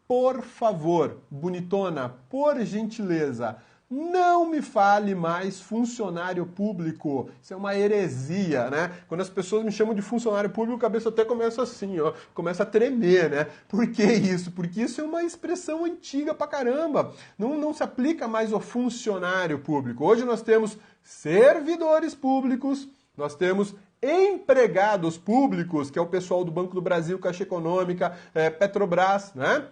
por favor, bonitona, por gentileza, Não me fale mais funcionário público. Isso é uma heresia, né? Quando as pessoas me chamam de funcionário público, a cabeça até começa assim, ó, começa a tremer, né? Por que isso? Porque isso é uma expressão antiga pra caramba. Não se aplica mais ao funcionário público. Hoje nós temos servidores públicos, nós temos empregados públicos, que é o pessoal do Banco do Brasil, Caixa Econômica, Petrobras, né?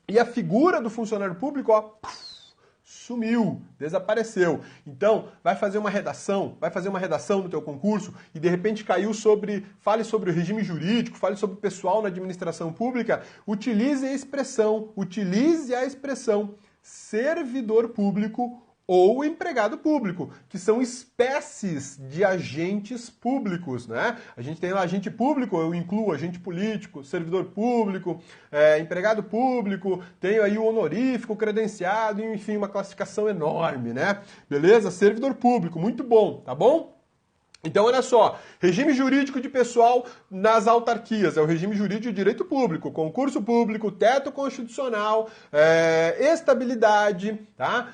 E a figura do funcionário público, ó, sumiu, desapareceu. Então, vai fazer uma redação no teu concurso e de repente fale sobre o regime jurídico, fale sobre o pessoal na administração pública, utilize a expressão servidor público ou empregado público, que são espécies de agentes públicos, né? A gente tem lá agente público, eu incluo agente político, servidor público, empregado público, tenho aí o honorífico, credenciado, enfim, uma classificação enorme, né? Beleza? Servidor público, muito bom, tá bom? Então, olha só, regime jurídico de pessoal nas autarquias, é o regime jurídico de direito público, concurso público, teto constitucional, estabilidade, tá?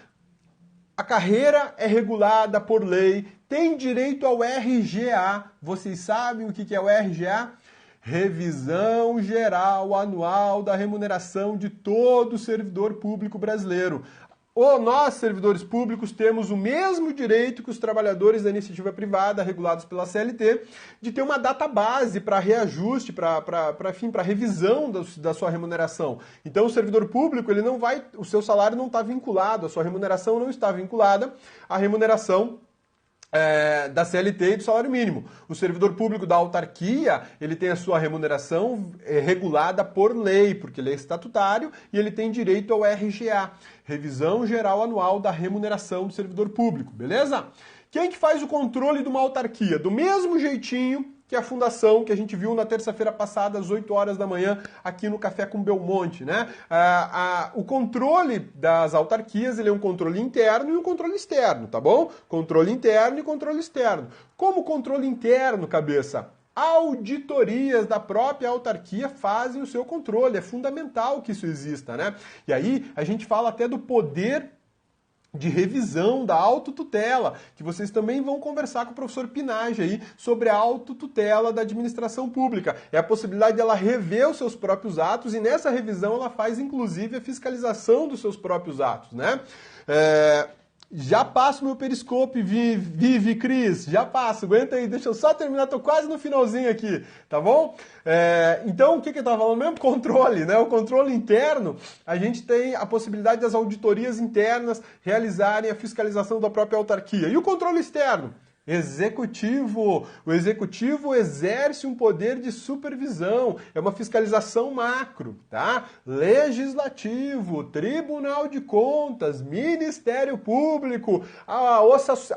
A carreira é regulada por lei, tem direito ao RGA. Vocês sabem o que é o RGA? Revisão Geral Anual da Remuneração de todo servidor público brasileiro. Nós, servidores públicos, temos o mesmo direito que os trabalhadores da iniciativa privada, regulados pela CLT, de ter uma data base para reajuste, para revisão da sua remuneração. Então, o servidor público, o seu salário não está vinculado, a sua remuneração não está vinculada à remuneração da CLT e do salário mínimo. O servidor público da autarquia, ele tem a sua remuneração regulada por lei, porque ele é estatutário e ele tem direito ao RGA, Revisão Geral Anual da Remuneração do Servidor Público, beleza? Quem que faz o controle de uma autarquia? Do mesmo jeitinho que a fundação que a gente viu na terça-feira passada, às 8 horas da manhã, aqui no Café com Belmonte, né? O controle das autarquias, ele é um controle interno e um controle externo, tá bom? Controle interno e controle externo. Como controle interno, cabeça? Auditorias da própria autarquia fazem o seu controle, é fundamental que isso exista, né? E aí a gente fala até do poder de revisão da autotutela, que vocês também vão conversar com o professor Pinage aí sobre a autotutela da administração pública. É a possibilidade dela rever os seus próprios atos e nessa revisão ela faz inclusive a fiscalização dos seus próprios atos, né? Já passo meu periscope, Vivi, Cris, já passo, aguenta aí, deixa eu só terminar, tô quase no finalzinho aqui, tá bom? Então, o que eu tava falando mesmo? Controle, né? O controle interno, a gente tem a possibilidade das auditorias internas realizarem a fiscalização da própria autarquia. E o controle externo? Executivo. O executivo exerce um poder de supervisão, é uma fiscalização macro, tá? Legislativo, Tribunal de Contas, Ministério Público,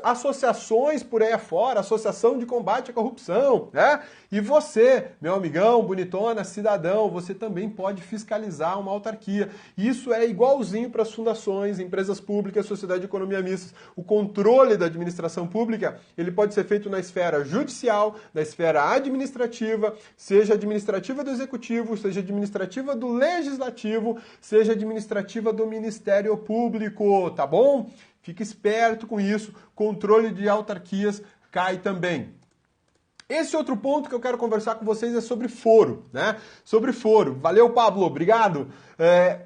associações por aí afora, Associação de Combate à Corrupção, né? E você, meu amigão, bonitona, cidadão, você também pode fiscalizar uma autarquia. Isso é igualzinho para as fundações, empresas públicas, sociedade de economia mista. O controle da administração pública, ele pode ser feito na esfera judicial, na esfera administrativa, seja administrativa do executivo, seja administrativa do legislativo, seja administrativa do Ministério Público, tá bom? Fique esperto com isso, controle de autarquias cai também. Esse outro ponto que eu quero conversar com vocês é sobre foro, né? Sobre foro. Valeu, Pablo, obrigado.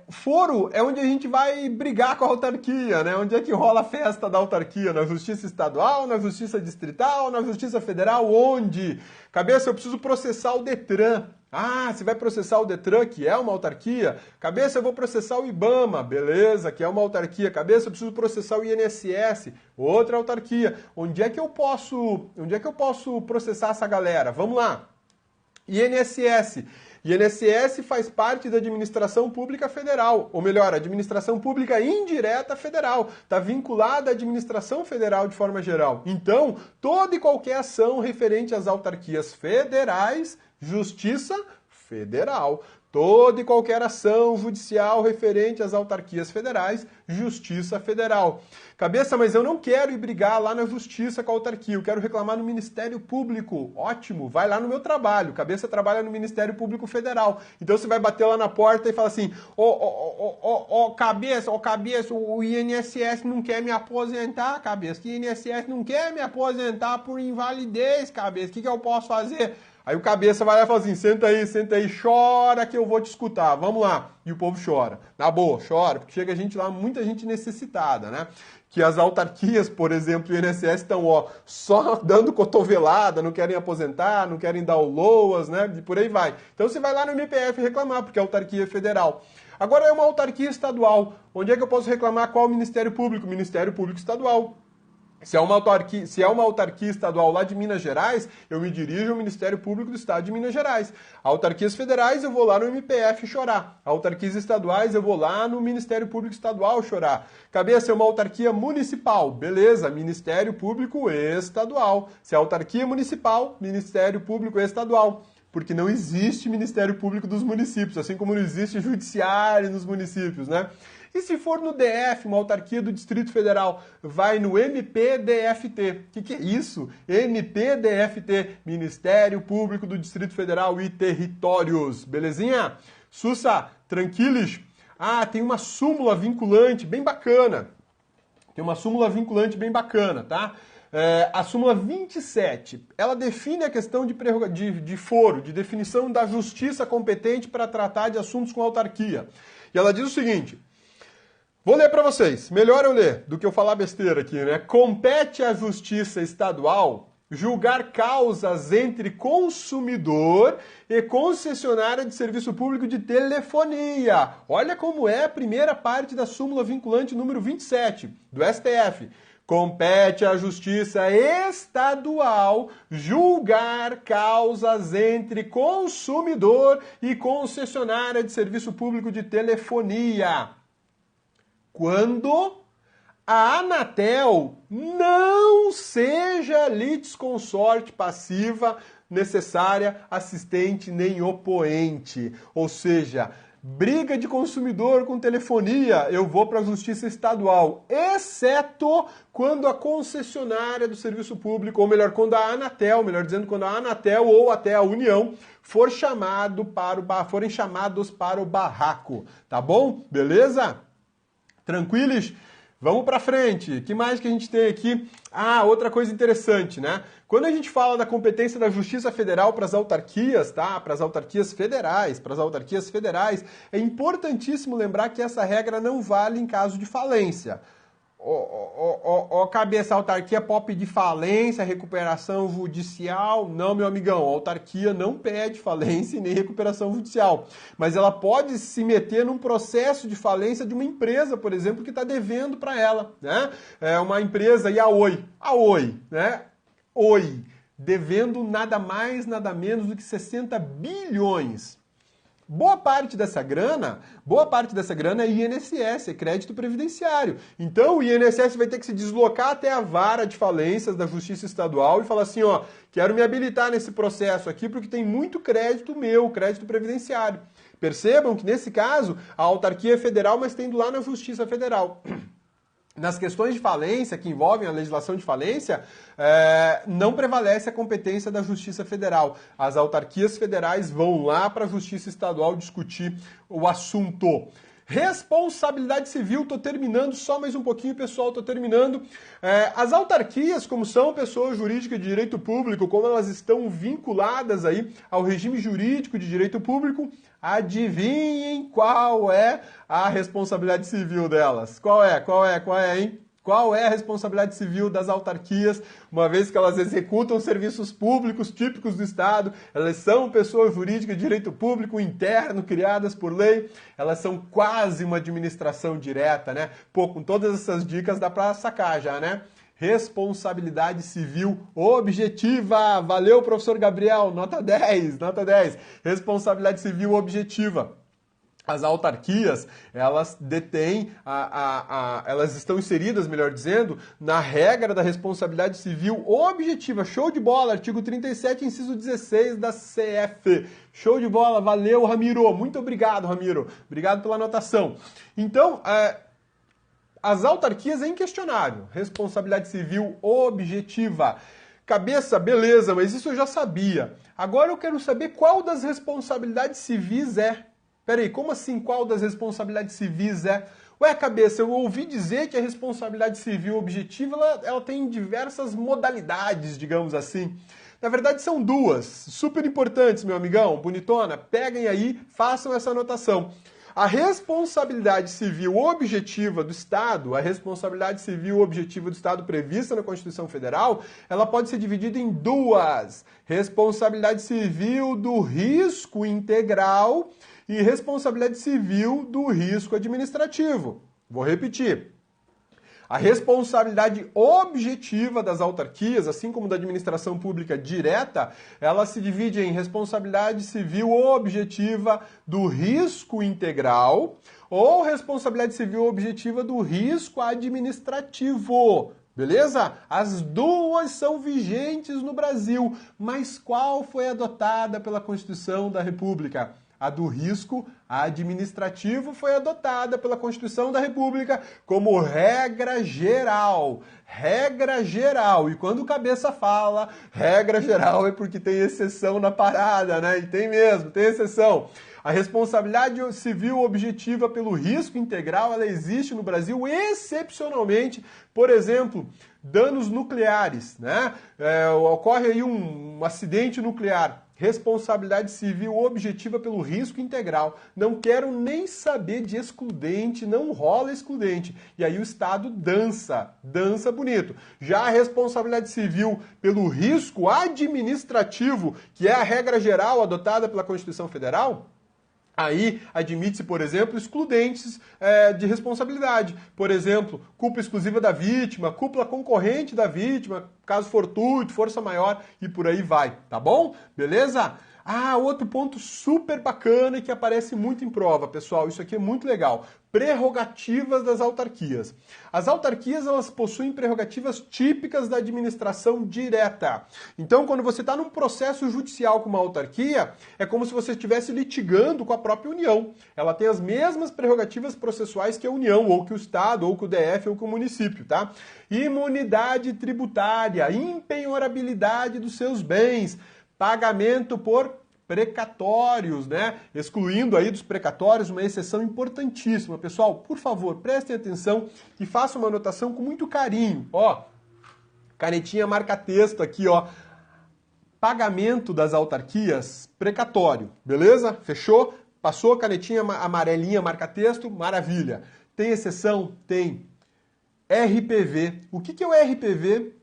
Foro é onde a gente vai brigar com a autarquia, né? Onde é que rola a festa da autarquia? Na justiça estadual, na justiça distrital, na justiça federal? Onde? Cabeça, eu preciso processar o Detran. Ah, você vai processar o Detran, que é uma autarquia? Cabeça, eu vou processar o IBAMA, beleza, que é uma autarquia. Cabeça, eu preciso processar o INSS, outra autarquia. Onde é que eu posso processar essa galera? Vamos lá. INSS. INSS faz parte da administração pública federal, ou melhor, administração pública indireta federal, está vinculada à administração federal de forma geral. Então, toda e qualquer ação referente às autarquias federais, Justiça Federal. Toda e qualquer ação judicial referente às autarquias federais, Justiça Federal. Cabeça, mas eu não quero ir brigar lá na justiça com a autarquia, eu quero reclamar no Ministério Público. Ótimo, vai lá no meu trabalho. Cabeça trabalha no Ministério Público Federal. Então você vai bater lá na porta e fala assim, cabeça, o INSS não quer me aposentar, cabeça. O INSS não quer me aposentar por invalidez, cabeça. O que eu posso fazer? Aí o cabeça vai lá e fala assim, senta aí, chora que eu vou te escutar, vamos lá. E o povo chora. Na boa, chora, porque chega gente lá, muita gente necessitada, né? Que as autarquias, por exemplo, o INSS estão, só dando cotovelada, não querem aposentar, não querem dar o LOAS, né? E por aí vai. Então você vai lá no MPF reclamar, porque é autarquia federal. Agora é uma autarquia estadual. Onde é que eu posso reclamar? Qual Ministério Público? Ministério Público Estadual. Se é uma autarquia estadual lá de Minas Gerais, eu me dirijo ao Ministério Público do Estado de Minas Gerais. Autarquias federais, eu vou lá no MPF chorar. Autarquias estaduais, eu vou lá no Ministério Público Estadual chorar. Cabeça, é uma autarquia municipal. Beleza, Ministério Público Estadual. Se é autarquia municipal, Ministério Público Estadual. Porque não existe Ministério Público dos municípios, assim como não existe judiciário nos municípios, né? E se for no DF, uma autarquia do Distrito Federal, vai no MPDFT. O que é isso? MPDFT, Ministério Público do Distrito Federal e Territórios. Belezinha? Sussa, tranquilos? Tem uma súmula vinculante bem bacana. Tá? A súmula 27, ela define a questão de foro, de definição da justiça competente para tratar de assuntos com autarquia. E ela diz o seguinte... Vou ler para vocês. Melhor eu ler do que eu falar besteira aqui, né? Compete à Justiça Estadual julgar causas entre consumidor e concessionária de serviço público de telefonia. Olha como é a primeira parte da súmula vinculante número 27 do STF. Compete à Justiça Estadual julgar causas entre consumidor e concessionária de serviço público de telefonia. Quando a Anatel não seja litisconsorte passiva necessária, assistente nem opoente. Ou seja, briga de consumidor com telefonia, eu vou para a Justiça Estadual, exceto quando a concessionária do serviço público, ou melhor, quando a Anatel, quando a Anatel ou até a União forem chamados para o barraco. Tá bom? Beleza? Tranquilos? Vamos para frente. O que mais que a gente tem aqui? Outra coisa interessante, né? Quando a gente fala da competência da Justiça Federal para as autarquias, tá? Para as autarquias federais, é importantíssimo lembrar que essa regra não vale em caso de falência. Cabeça, a autarquia pode pedir falência, recuperação judicial? Não, meu amigão, a autarquia não pede falência e nem recuperação judicial. Mas ela pode se meter num processo de falência de uma empresa, por exemplo, que está devendo para ela, né? É uma empresa, e a Oi, né? Oi, devendo nada mais, nada menos do que 60 bilhões. Boa parte dessa grana é INSS, é crédito previdenciário. Então o INSS vai ter que se deslocar até a vara de falências da Justiça Estadual e falar assim, quero me habilitar nesse processo aqui porque tem muito crédito meu, crédito previdenciário. Percebam que nesse caso a autarquia é federal, mas tendo lá na Justiça Federal. Nas questões de falência, que envolvem a legislação de falência, não prevalece a competência da Justiça Federal. As autarquias federais vão lá para a Justiça Estadual discutir o assunto. Responsabilidade civil, tô terminando, só mais um pouquinho, pessoal, tô terminando. As autarquias, como são pessoas jurídicas de direito público, como elas estão vinculadas aí ao regime jurídico de direito público, adivinhem qual é a responsabilidade civil delas? Qual é, hein? Qual é a responsabilidade civil das autarquias, uma vez que elas executam serviços públicos típicos do Estado, elas são pessoas jurídicas de direito público interno, criadas por lei, elas são quase uma administração direta, né? Com todas essas dicas dá pra sacar já, né? Responsabilidade civil objetiva. Valeu, professor Gabriel, nota 10, nota 10. Responsabilidade civil objetiva. As autarquias, elas detêm, elas estão inseridas, melhor dizendo, na regra da responsabilidade civil objetiva. Show de bola, artigo 37, inciso 16 da CF. Show de bola, valeu, Ramiro. Muito obrigado, Ramiro. Obrigado pela anotação. Então, As autarquias é inquestionável. Responsabilidade civil objetiva. Cabeça, beleza, mas isso eu já sabia. Agora eu quero saber qual das responsabilidades civis é. Peraí, como assim qual das responsabilidades civis é? Ué, cabeça, eu ouvi dizer que a responsabilidade civil objetiva ela tem diversas modalidades, digamos assim. Na verdade, são duas, super importantes, meu amigão, bonitona. Peguem aí, façam essa anotação. A responsabilidade civil objetiva do Estado, a responsabilidade civil objetiva do Estado prevista na Constituição Federal, ela pode ser dividida em duas. Responsabilidade civil do risco integral e responsabilidade civil do risco administrativo. Vou repetir. A responsabilidade objetiva das autarquias, assim como da administração pública direta, ela se divide em responsabilidade civil objetiva do risco integral ou responsabilidade civil objetiva do risco administrativo. Beleza? As duas são vigentes no Brasil, mas qual foi adotada pela Constituição da República? A do risco administrativo foi adotada pela Constituição da República como regra geral. Regra geral. E quando o cabeça fala regra geral é porque tem exceção na parada, né? E tem mesmo, tem exceção. A responsabilidade civil objetiva pelo risco integral, ela existe no Brasil excepcionalmente, por exemplo, danos nucleares, né? Ocorre aí um acidente nuclear. Responsabilidade civil objetiva pelo risco integral. Não quero nem saber de excludente, não rola excludente. E aí o Estado dança bonito. Já a responsabilidade civil pelo risco administrativo, que é a regra geral adotada pela Constituição Federal, aí admite-se, por exemplo, excludentes de responsabilidade. Por exemplo, culpa exclusiva da vítima, culpa concorrente da vítima, caso fortuito, força maior e por aí vai, tá bom? Beleza? Ah, outro ponto super bacana e que aparece muito em prova, pessoal, isso aqui é muito legal. Prerrogativas das autarquias. As autarquias, elas possuem prerrogativas típicas da administração direta. Então, quando você está num processo judicial com uma autarquia, é como se você estivesse litigando com a própria União. Ela tem as mesmas prerrogativas processuais que a União, ou que o Estado, ou que o DF, ou que o município, tá? Imunidade tributária, impenhorabilidade dos seus bens, pagamento por precatórios, né? Excluindo aí dos precatórios uma exceção importantíssima. Pessoal, por favor, prestem atenção e façam uma anotação com muito carinho. Ó, canetinha marca-texto aqui, ó. Pagamento das autarquias, precatório, beleza? Fechou? Passou a canetinha amarelinha marca-texto? Maravilha. Tem exceção? Tem. RPV. O que é o RPV?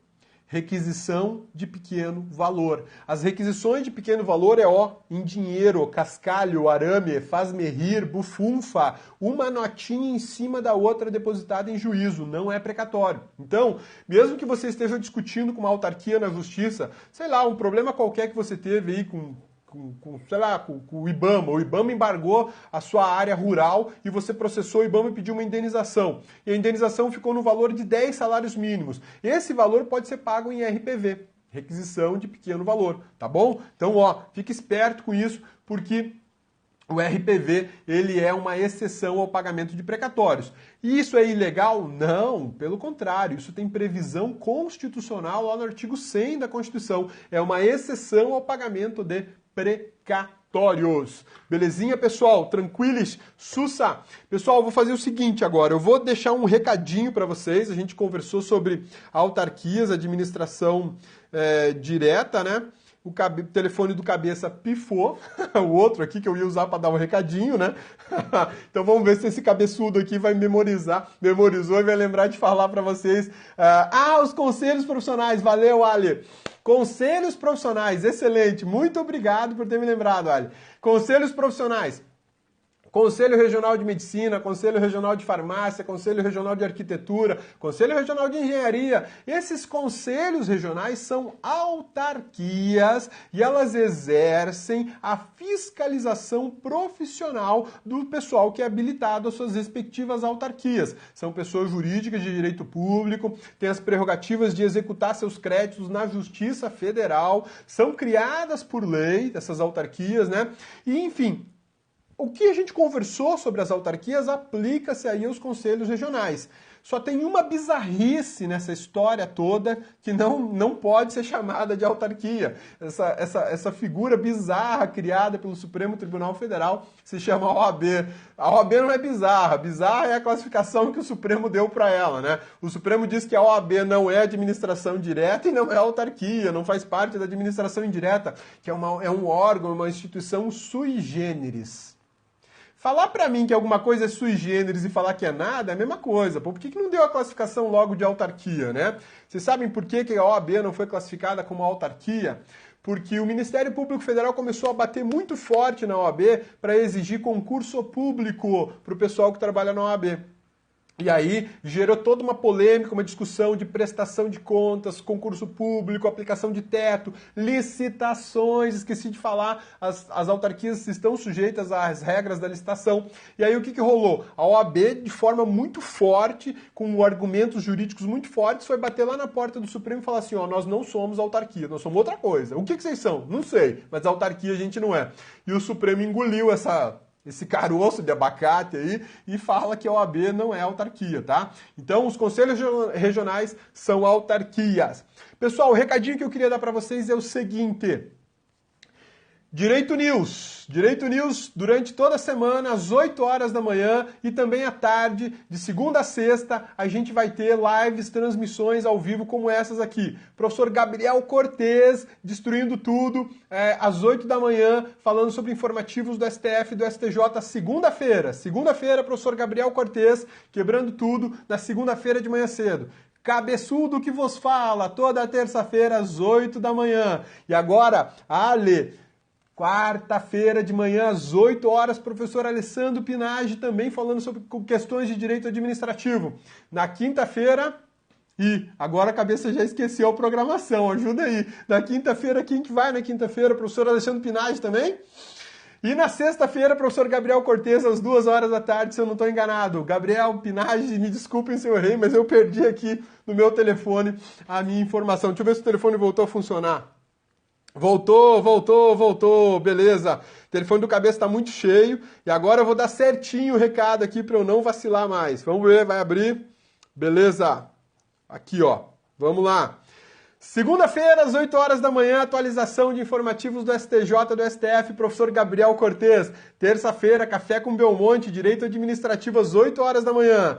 Requisição de pequeno valor. As requisições de pequeno valor é em dinheiro, cascalho, arame, faz-me rir, bufunfa, uma notinha em cima da outra depositada em juízo, não é precatório. Então, mesmo que você esteja discutindo com uma autarquia na justiça, sei lá, um problema qualquer que você teve aí com o IBAMA embargou a sua área rural e você processou o IBAMA e pediu uma indenização. E a indenização ficou no valor de 10 salários mínimos. Esse valor pode ser pago em RPV, requisição de pequeno valor, tá bom? Então, fique esperto com isso, porque o RPV, ele é uma exceção ao pagamento de precatórios. E isso é ilegal? Não, pelo contrário, isso tem previsão constitucional lá no artigo 100 da Constituição. É uma exceção ao pagamento de precatórios. Belezinha, pessoal? Tranquilos? Sussa! Pessoal, eu vou fazer o seguinte agora. Eu vou deixar um recadinho para vocês. A gente conversou sobre autarquias, administração direta, né? O telefone do cabeça pifou, o outro aqui que eu ia usar para dar um recadinho, né? Então vamos ver se esse cabeçudo aqui vai memorizou e vai lembrar de falar para vocês. Os conselhos profissionais, valeu, Ali. Conselhos profissionais, excelente, muito obrigado por ter me lembrado, Ali. Conselhos profissionais. Conselho Regional de Medicina, Conselho Regional de Farmácia, Conselho Regional de Arquitetura, Conselho Regional de Engenharia. Esses conselhos regionais são autarquias e elas exercem a fiscalização profissional do pessoal que é habilitado às suas respectivas autarquias. São pessoas jurídicas de direito público, têm as prerrogativas de executar seus créditos na Justiça Federal, são criadas por lei, essas autarquias, né? E, enfim, o que a gente conversou sobre as autarquias aplica-se aí aos conselhos regionais. Só tem uma bizarrice nessa história toda que não pode ser chamada de autarquia. Essa figura bizarra criada pelo Supremo Tribunal Federal se chama OAB. A OAB não é bizarra. Bizarra é a classificação que o Supremo deu para ela, né? O Supremo diz que a OAB não é administração direta e não é autarquia, não faz parte da administração indireta, que é um órgão, uma instituição sui generis. Falar para mim que alguma coisa é sui generis e falar que é nada é a mesma coisa. Pô, por que não deu a classificação logo de autarquia, né? Vocês sabem por que a OAB não foi classificada como autarquia? Porque o Ministério Público Federal começou a bater muito forte na OAB para exigir concurso público para o pessoal que trabalha na OAB. E aí gerou toda uma polêmica, uma discussão de prestação de contas, concurso público, aplicação de teto, licitações, esqueci de falar, as autarquias estão sujeitas às regras da licitação. E aí o que rolou? A OAB, de forma muito forte, com argumentos jurídicos muito fortes, foi bater lá na porta do Supremo e falar assim, ó, nós não somos autarquia, nós somos outra coisa. O que vocês são? Não sei, mas autarquia a gente não é. E o Supremo engoliu esse caroço de abacate aí e fala que a OAB não é autarquia, tá? Então, os conselhos regionais são autarquias. Pessoal, o recadinho que eu queria dar para vocês é o seguinte: Direito News durante toda a semana, às 8 horas da manhã e também à tarde, de segunda a sexta, a gente vai ter lives, transmissões ao vivo como essas aqui. Professor Gabriel Cortez, destruindo tudo, às 8 da manhã, falando sobre informativos do STF e do STJ, segunda-feira, professor Gabriel Cortez, quebrando tudo, na segunda-feira de manhã cedo. Cabeçudo que vos fala, toda terça-feira, às 8 da manhã. E agora, quarta-feira de manhã, às 8 horas, professor Alessandro Pinage também falando sobre questões de direito administrativo. Na quinta-feira, agora a cabeça já esqueceu a programação, ajuda aí. Na quinta-feira, quem que vai na quinta-feira? Professor Alessandro Pinage também? E na sexta-feira, professor Gabriel Cortez, às 2 horas da tarde, se eu não estou enganado. Gabriel Pinage, me desculpem se eu errei, mas eu perdi aqui no meu telefone a minha informação. Deixa eu ver se o telefone voltou a funcionar. Voltou, beleza. O telefone do cabeça está muito cheio e agora eu vou dar certinho o recado aqui para eu não vacilar mais. Vamos ver, vai abrir. Beleza. Aqui, ó. Vamos lá. Segunda-feira, às 8 horas da manhã, atualização de informativos do STJ e do STF, professor Gabriel Cortez. Terça-feira, café com Belmonte, direito administrativo às 8 horas da manhã.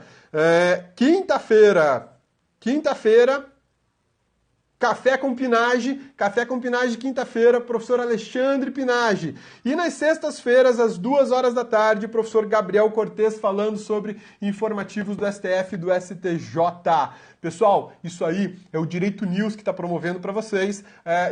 Quinta-feira, Café com Pinage, quinta-feira, professor Alexandre Pinage. E nas sextas-feiras, às 2 horas da tarde, professor Gabriel Cortez falando sobre informativos do STF e do STJ. Pessoal, isso aí é o Direito News que está promovendo para vocês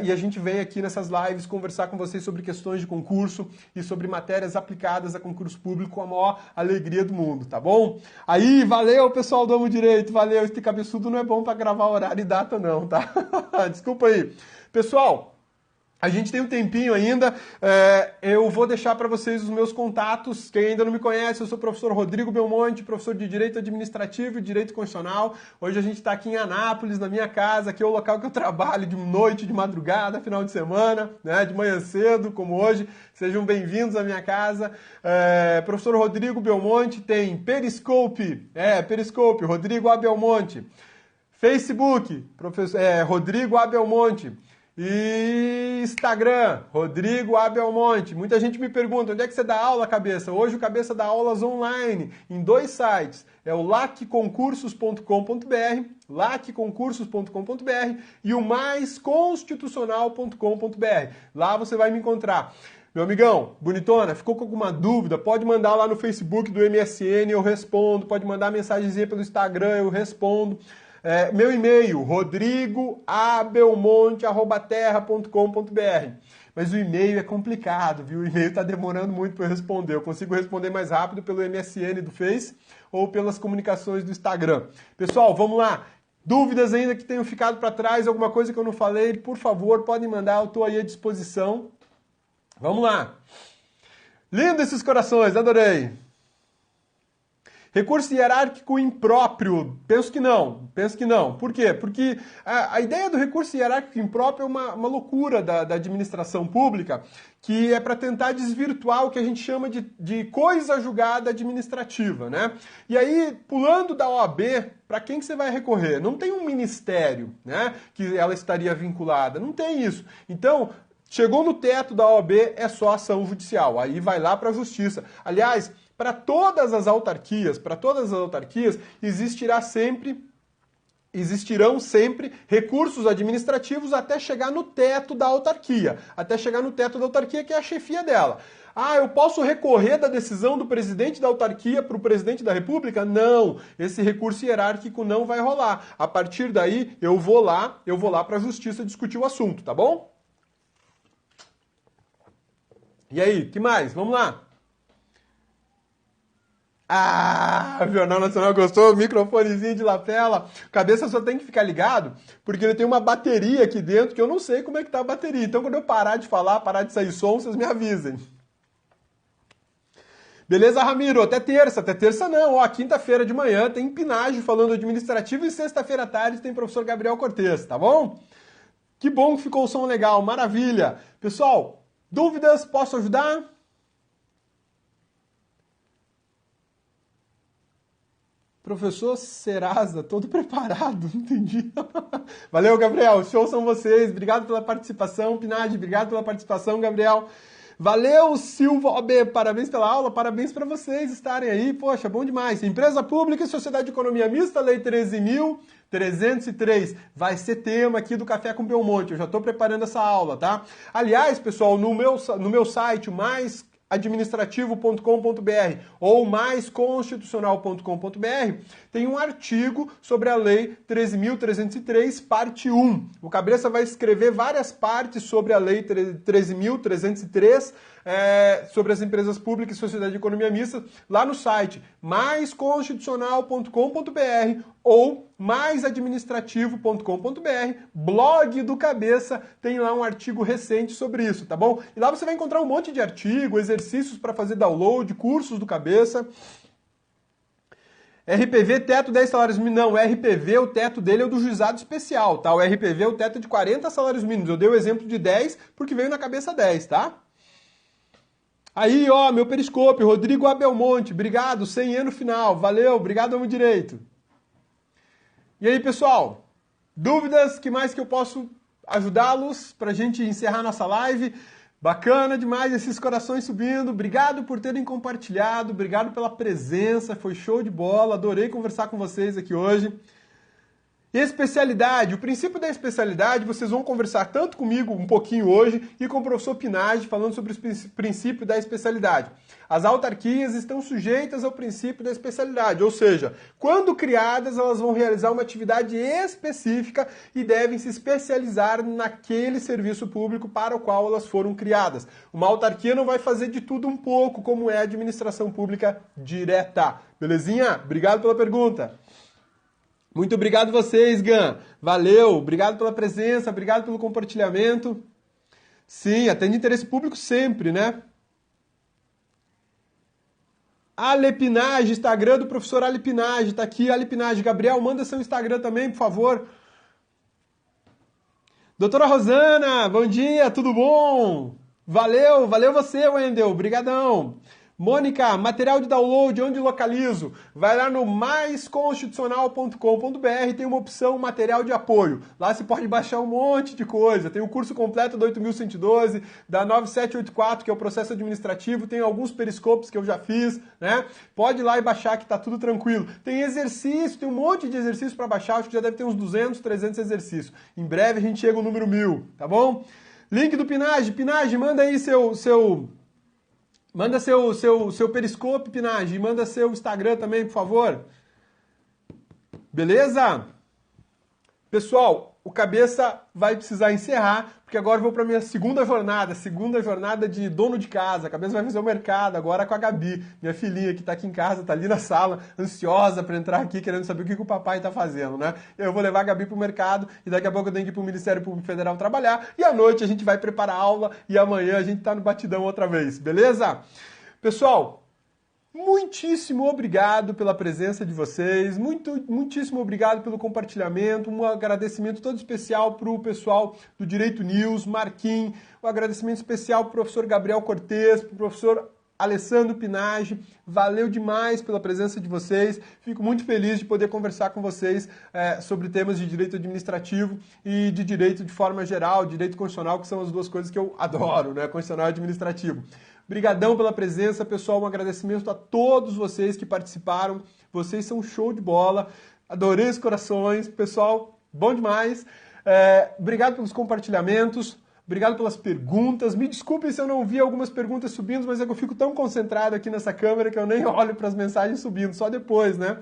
e a gente vem aqui nessas lives conversar com vocês sobre questões de concurso e sobre matérias aplicadas a concurso público com a maior alegria do mundo, tá bom? Aí, valeu pessoal do Amo Direito, valeu, esse cabeçudo não é bom para gravar horário e data não, tá? Desculpa aí. Pessoal, a gente tem um tempinho ainda, eu vou deixar para vocês os meus contatos. Quem ainda não me conhece, eu sou o professor Rodrigo Belmonte, professor de Direito Administrativo e Direito Constitucional. Hoje a gente está aqui em Anápolis, na minha casa, que é o local que eu trabalho de noite, de madrugada, final de semana, né, de manhã cedo, como hoje. Sejam bem-vindos à minha casa. Professor Rodrigo Belmonte tem Periscope, Rodrigo A. Belmonte. Facebook, Rodrigo A. Belmonte. E Instagram, Rodrigo A. Belmonte. Muita gente me pergunta, onde é que você dá aula, Cabeça? Hoje o Cabeça dá aulas online, em 2 sites. É o lacconcursos.com.br e o maisconstitucional.com.br. Lá você vai me encontrar. Meu amigão, bonitona, ficou com alguma dúvida? Pode mandar lá no Facebook do MSN, eu respondo. Pode mandar mensagenzinha pelo Instagram, eu respondo. Meu e-mail, rodrigoabelmonte@terra.com.br. Mas o e-mail é complicado, viu? O e-mail está demorando muito para eu responder. Eu consigo responder mais rápido pelo MSN do Face ou pelas comunicações do Instagram. Pessoal, vamos lá. Dúvidas ainda que tenham ficado para trás, alguma coisa que eu não falei, por favor, podem mandar, eu estou aí à disposição. Vamos lá. Lindo esses corações, adorei. Recurso hierárquico impróprio. Penso que não. Por quê? Porque a ideia do recurso hierárquico impróprio é uma loucura da administração pública, que é para tentar desvirtuar o que a gente chama de coisa julgada administrativa, né? E aí, pulando da OAB, para quem que você vai recorrer? Não tem um ministério, né, que ela estaria vinculada. Não tem isso. Então, chegou no teto da OAB, é só ação judicial. Aí vai lá para a justiça. Aliás, para todas as autarquias, existirão sempre recursos administrativos até chegar no teto da autarquia. Que é a chefia dela. Ah, eu posso recorrer da decisão do presidente da autarquia para o presidente da República? Não, esse recurso hierárquico não vai rolar. A partir daí, eu vou lá para a justiça discutir o assunto, tá bom? E aí, que mais? Vamos lá. Ah, o Jornal Nacional gostou, microfonezinho de lapela. Cabeça só tem que ficar ligado, porque ele tem uma bateria aqui dentro que eu não sei como é que tá a bateria. Então, quando eu parar de falar, parar de sair som, vocês me avisem. Beleza, Ramiro? Até terça. Até terça não. Ó, quinta-feira de manhã tem Pinagem falando administrativo e sexta-feira à tarde tem professor Gabriel Cortez, tá bom? Que bom que ficou o som legal, maravilha. Pessoal, dúvidas? Posso ajudar? Professor Serasa, todo preparado, não entendi. Valeu, Gabriel, show são vocês, obrigado pela participação, Pinagem, obrigado pela participação, Gabriel. Valeu, Silva OB, parabéns pela aula, parabéns para vocês estarem aí, poxa, bom demais. Empresa Pública e Sociedade de Economia Mista, Lei 13.303, vai ser tema aqui do Café com Belmonte, eu já estou preparando essa aula, tá? Aliás, pessoal, no meu site, mais administrativo.com.br ou maisconstitucional.com.br, tem um artigo sobre a Lei 13.303, parte 1. O Cabeça vai escrever várias partes sobre a Lei 13.303, sobre as empresas públicas e sociedade de economia mista, lá no site maisconstitucional.com.br ou maisadministrativo.com.br, blog do Cabeça, tem lá um artigo recente sobre isso, tá bom? E lá você vai encontrar um monte de artigo, exercícios para fazer download, cursos do Cabeça. RPV, teto 10 salários mínimos. Não, o RPV, o teto dele é o do juizado especial, tá? O RPV, o teto é de 40 salários mínimos. Eu dei o exemplo de 10 porque veio na cabeça 10, tá? Aí, ó, meu periscópio, Rodrigo Abelmonte, obrigado, 100 E no final, valeu, obrigado, amo direito. E aí, pessoal, dúvidas? Que mais que eu posso ajudá-los para a gente encerrar nossa live? Bacana demais esses corações subindo, obrigado por terem compartilhado, obrigado pela presença, foi show de bola, adorei conversar com vocês aqui hoje. Especialidade, o princípio da especialidade, vocês vão conversar tanto comigo um pouquinho hoje e com o professor Pinagem falando sobre o princípio da especialidade. As autarquias estão sujeitas ao princípio da especialidade, ou seja, quando criadas elas vão realizar uma atividade específica e devem se especializar naquele serviço público para o qual elas foram criadas. Uma autarquia não vai fazer de tudo um pouco, como é a administração pública direta. Belezinha? Obrigado pela pergunta. Muito obrigado vocês, Gan. Valeu, obrigado pela presença, obrigado pelo compartilhamento. Sim, atende interesse público sempre, né? Alepinage, Instagram do professor Alepinage, tá aqui, Alepinage. Gabriel, manda seu Instagram também, por favor. Doutora Rosana, bom dia, tudo bom? Valeu, valeu você, Wendel, brigadão. Mônica, material de download, onde localizo? Vai lá no maisconstitucional.com.br, tem uma opção material de apoio. Lá você pode baixar um monte de coisa. Tem o curso completo da 8.112, da 9784, que é o processo administrativo, tem alguns periscópios que eu já fiz, né? Pode ir lá e baixar que tá tudo tranquilo. Tem exercício, tem um monte de exercício para baixar, acho que já deve ter uns 200, 300 exercícios. Em breve a gente chega ao número 1000, tá bom? Link do Pinagem. Pinagem, manda aí Manda seu periscópio, Pinagem. Manda seu Instagram também, por favor. Beleza? Pessoal, o Cabeça vai precisar encerrar, porque agora eu vou para minha segunda jornada de dono de casa. A Cabeça vai fazer o mercado agora com a Gabi, minha filhinha que está aqui em casa, está ali na sala, ansiosa para entrar aqui, querendo saber o que o papai está fazendo, né? Eu vou levar a Gabi para o mercado e daqui a pouco eu tenho que ir para o Ministério Público Federal trabalhar e à noite a gente vai preparar a aula e amanhã a gente está no batidão outra vez, beleza? Pessoal, muitíssimo obrigado pela presença de vocês, muitíssimo obrigado pelo compartilhamento, um agradecimento todo especial para o pessoal do Direito News, Marquinhos, um agradecimento especial para o professor Gabriel Cortez, para o professor Alessandro Pinage, valeu demais pela presença de vocês, fico muito feliz de poder conversar com vocês sobre temas de direito administrativo e de direito de forma geral, direito constitucional, que são as duas coisas que eu adoro, né? Constitucional e administrativo. Obrigadão pela presença, pessoal, um agradecimento a todos vocês que participaram, vocês são show de bola, adorei os corações, pessoal, bom demais, obrigado pelos compartilhamentos, obrigado pelas perguntas. Me desculpem se eu não vi algumas perguntas subindo, mas é que eu fico tão concentrado aqui nessa câmera que eu nem olho para as mensagens subindo, só depois, né?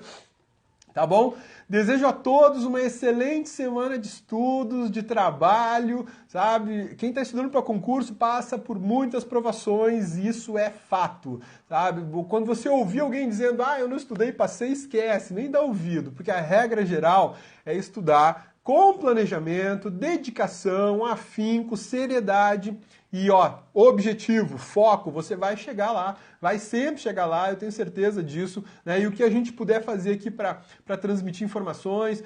Tá bom? Desejo a todos uma excelente semana de estudos, de trabalho, sabe? Quem está estudando para concurso passa por muitas provações, isso é fato, sabe? Quando você ouvir alguém dizendo, eu não estudei, passei, esquece, nem dá ouvido, porque a regra geral é estudar com planejamento, dedicação, afinco, seriedade e, objetivo, foco, você vai chegar lá, vai sempre chegar lá, eu tenho certeza disso, né? E o que a gente puder fazer aqui para transmitir informações,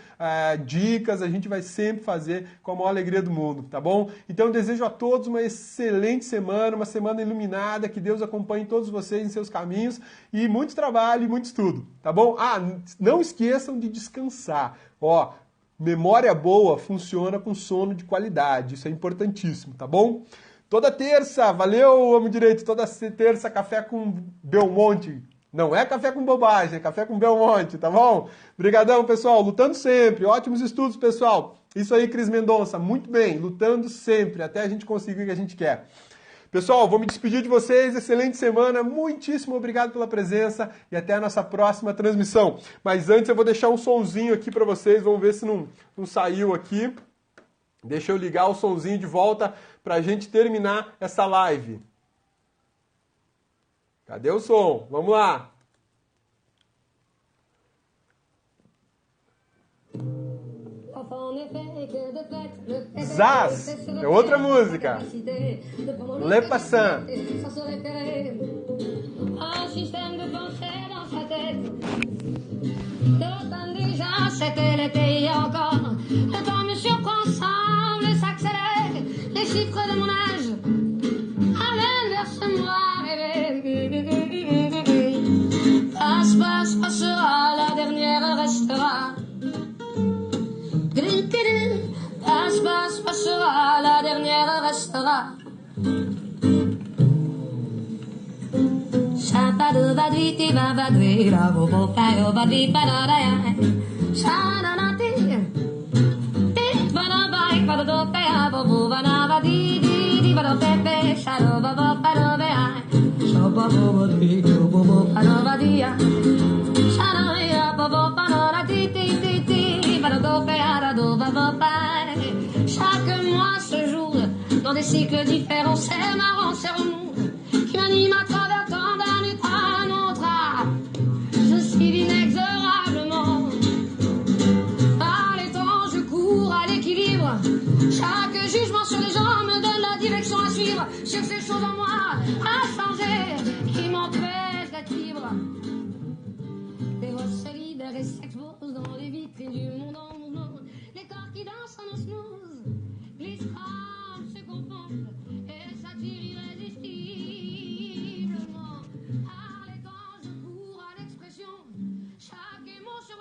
dicas, a gente vai sempre fazer com a maior alegria do mundo, tá bom? Então eu desejo a todos uma excelente semana, uma semana iluminada, que Deus acompanhe todos vocês em seus caminhos e muito trabalho e muito estudo, tá bom? Não esqueçam de descansar, memória boa funciona com sono de qualidade, isso é importantíssimo, tá bom? Toda terça, valeu, amo direito, toda terça café com Belmonte. Não é café com bobagem, é café com Belmonte, tá bom? Obrigadão, pessoal, lutando sempre, ótimos estudos, pessoal. Isso aí, Cris Mendonça, muito bem, lutando sempre, até a gente conseguir o que a gente quer. Pessoal, vou me despedir de vocês, excelente semana, muitíssimo obrigado pela presença e até a nossa próxima transmissão. Mas antes eu vou deixar um sonzinho aqui para vocês, vamos ver se não saiu aqui. Deixa eu ligar o sonzinho de volta para a gente terminar essa live. Cadê o som? Vamos lá! Zaz, é outra música. Le Passant. Un système de pensée dans sa tête. D'autant déjà, c'était l'été encore. Le temps me surprend, semble s'accélérer. Les chiffres de mon âge amènent vers ce moi rêvé. Passe, passe, passera, la dernière restera. Passe, passe, passera, la dernière restera. Shapado badviti babadvi ravo bopayo badvi badadaya. Shananati ti badabai badopea bobo banavadi di badopepe shado babo badovea. Shababo badvi bobo badavadia. Shanaya bobo badati ti badopea rado babopai. Chaque mois se joue dans des cycles différents. C'est marrant, c'est remous qui m'anime à travers tant d'un état à un autre. Je suis inexorablement par les temps, je cours à l'équilibre. Chaque jugement sur les gens me donne la direction à suivre. Sur ces choses en moi à changer qui m'empêchent d'être libre. Les voix solides et s'exposent dans les vitrines du monde en mouvement. Les corps qui dansent en osmose glissent.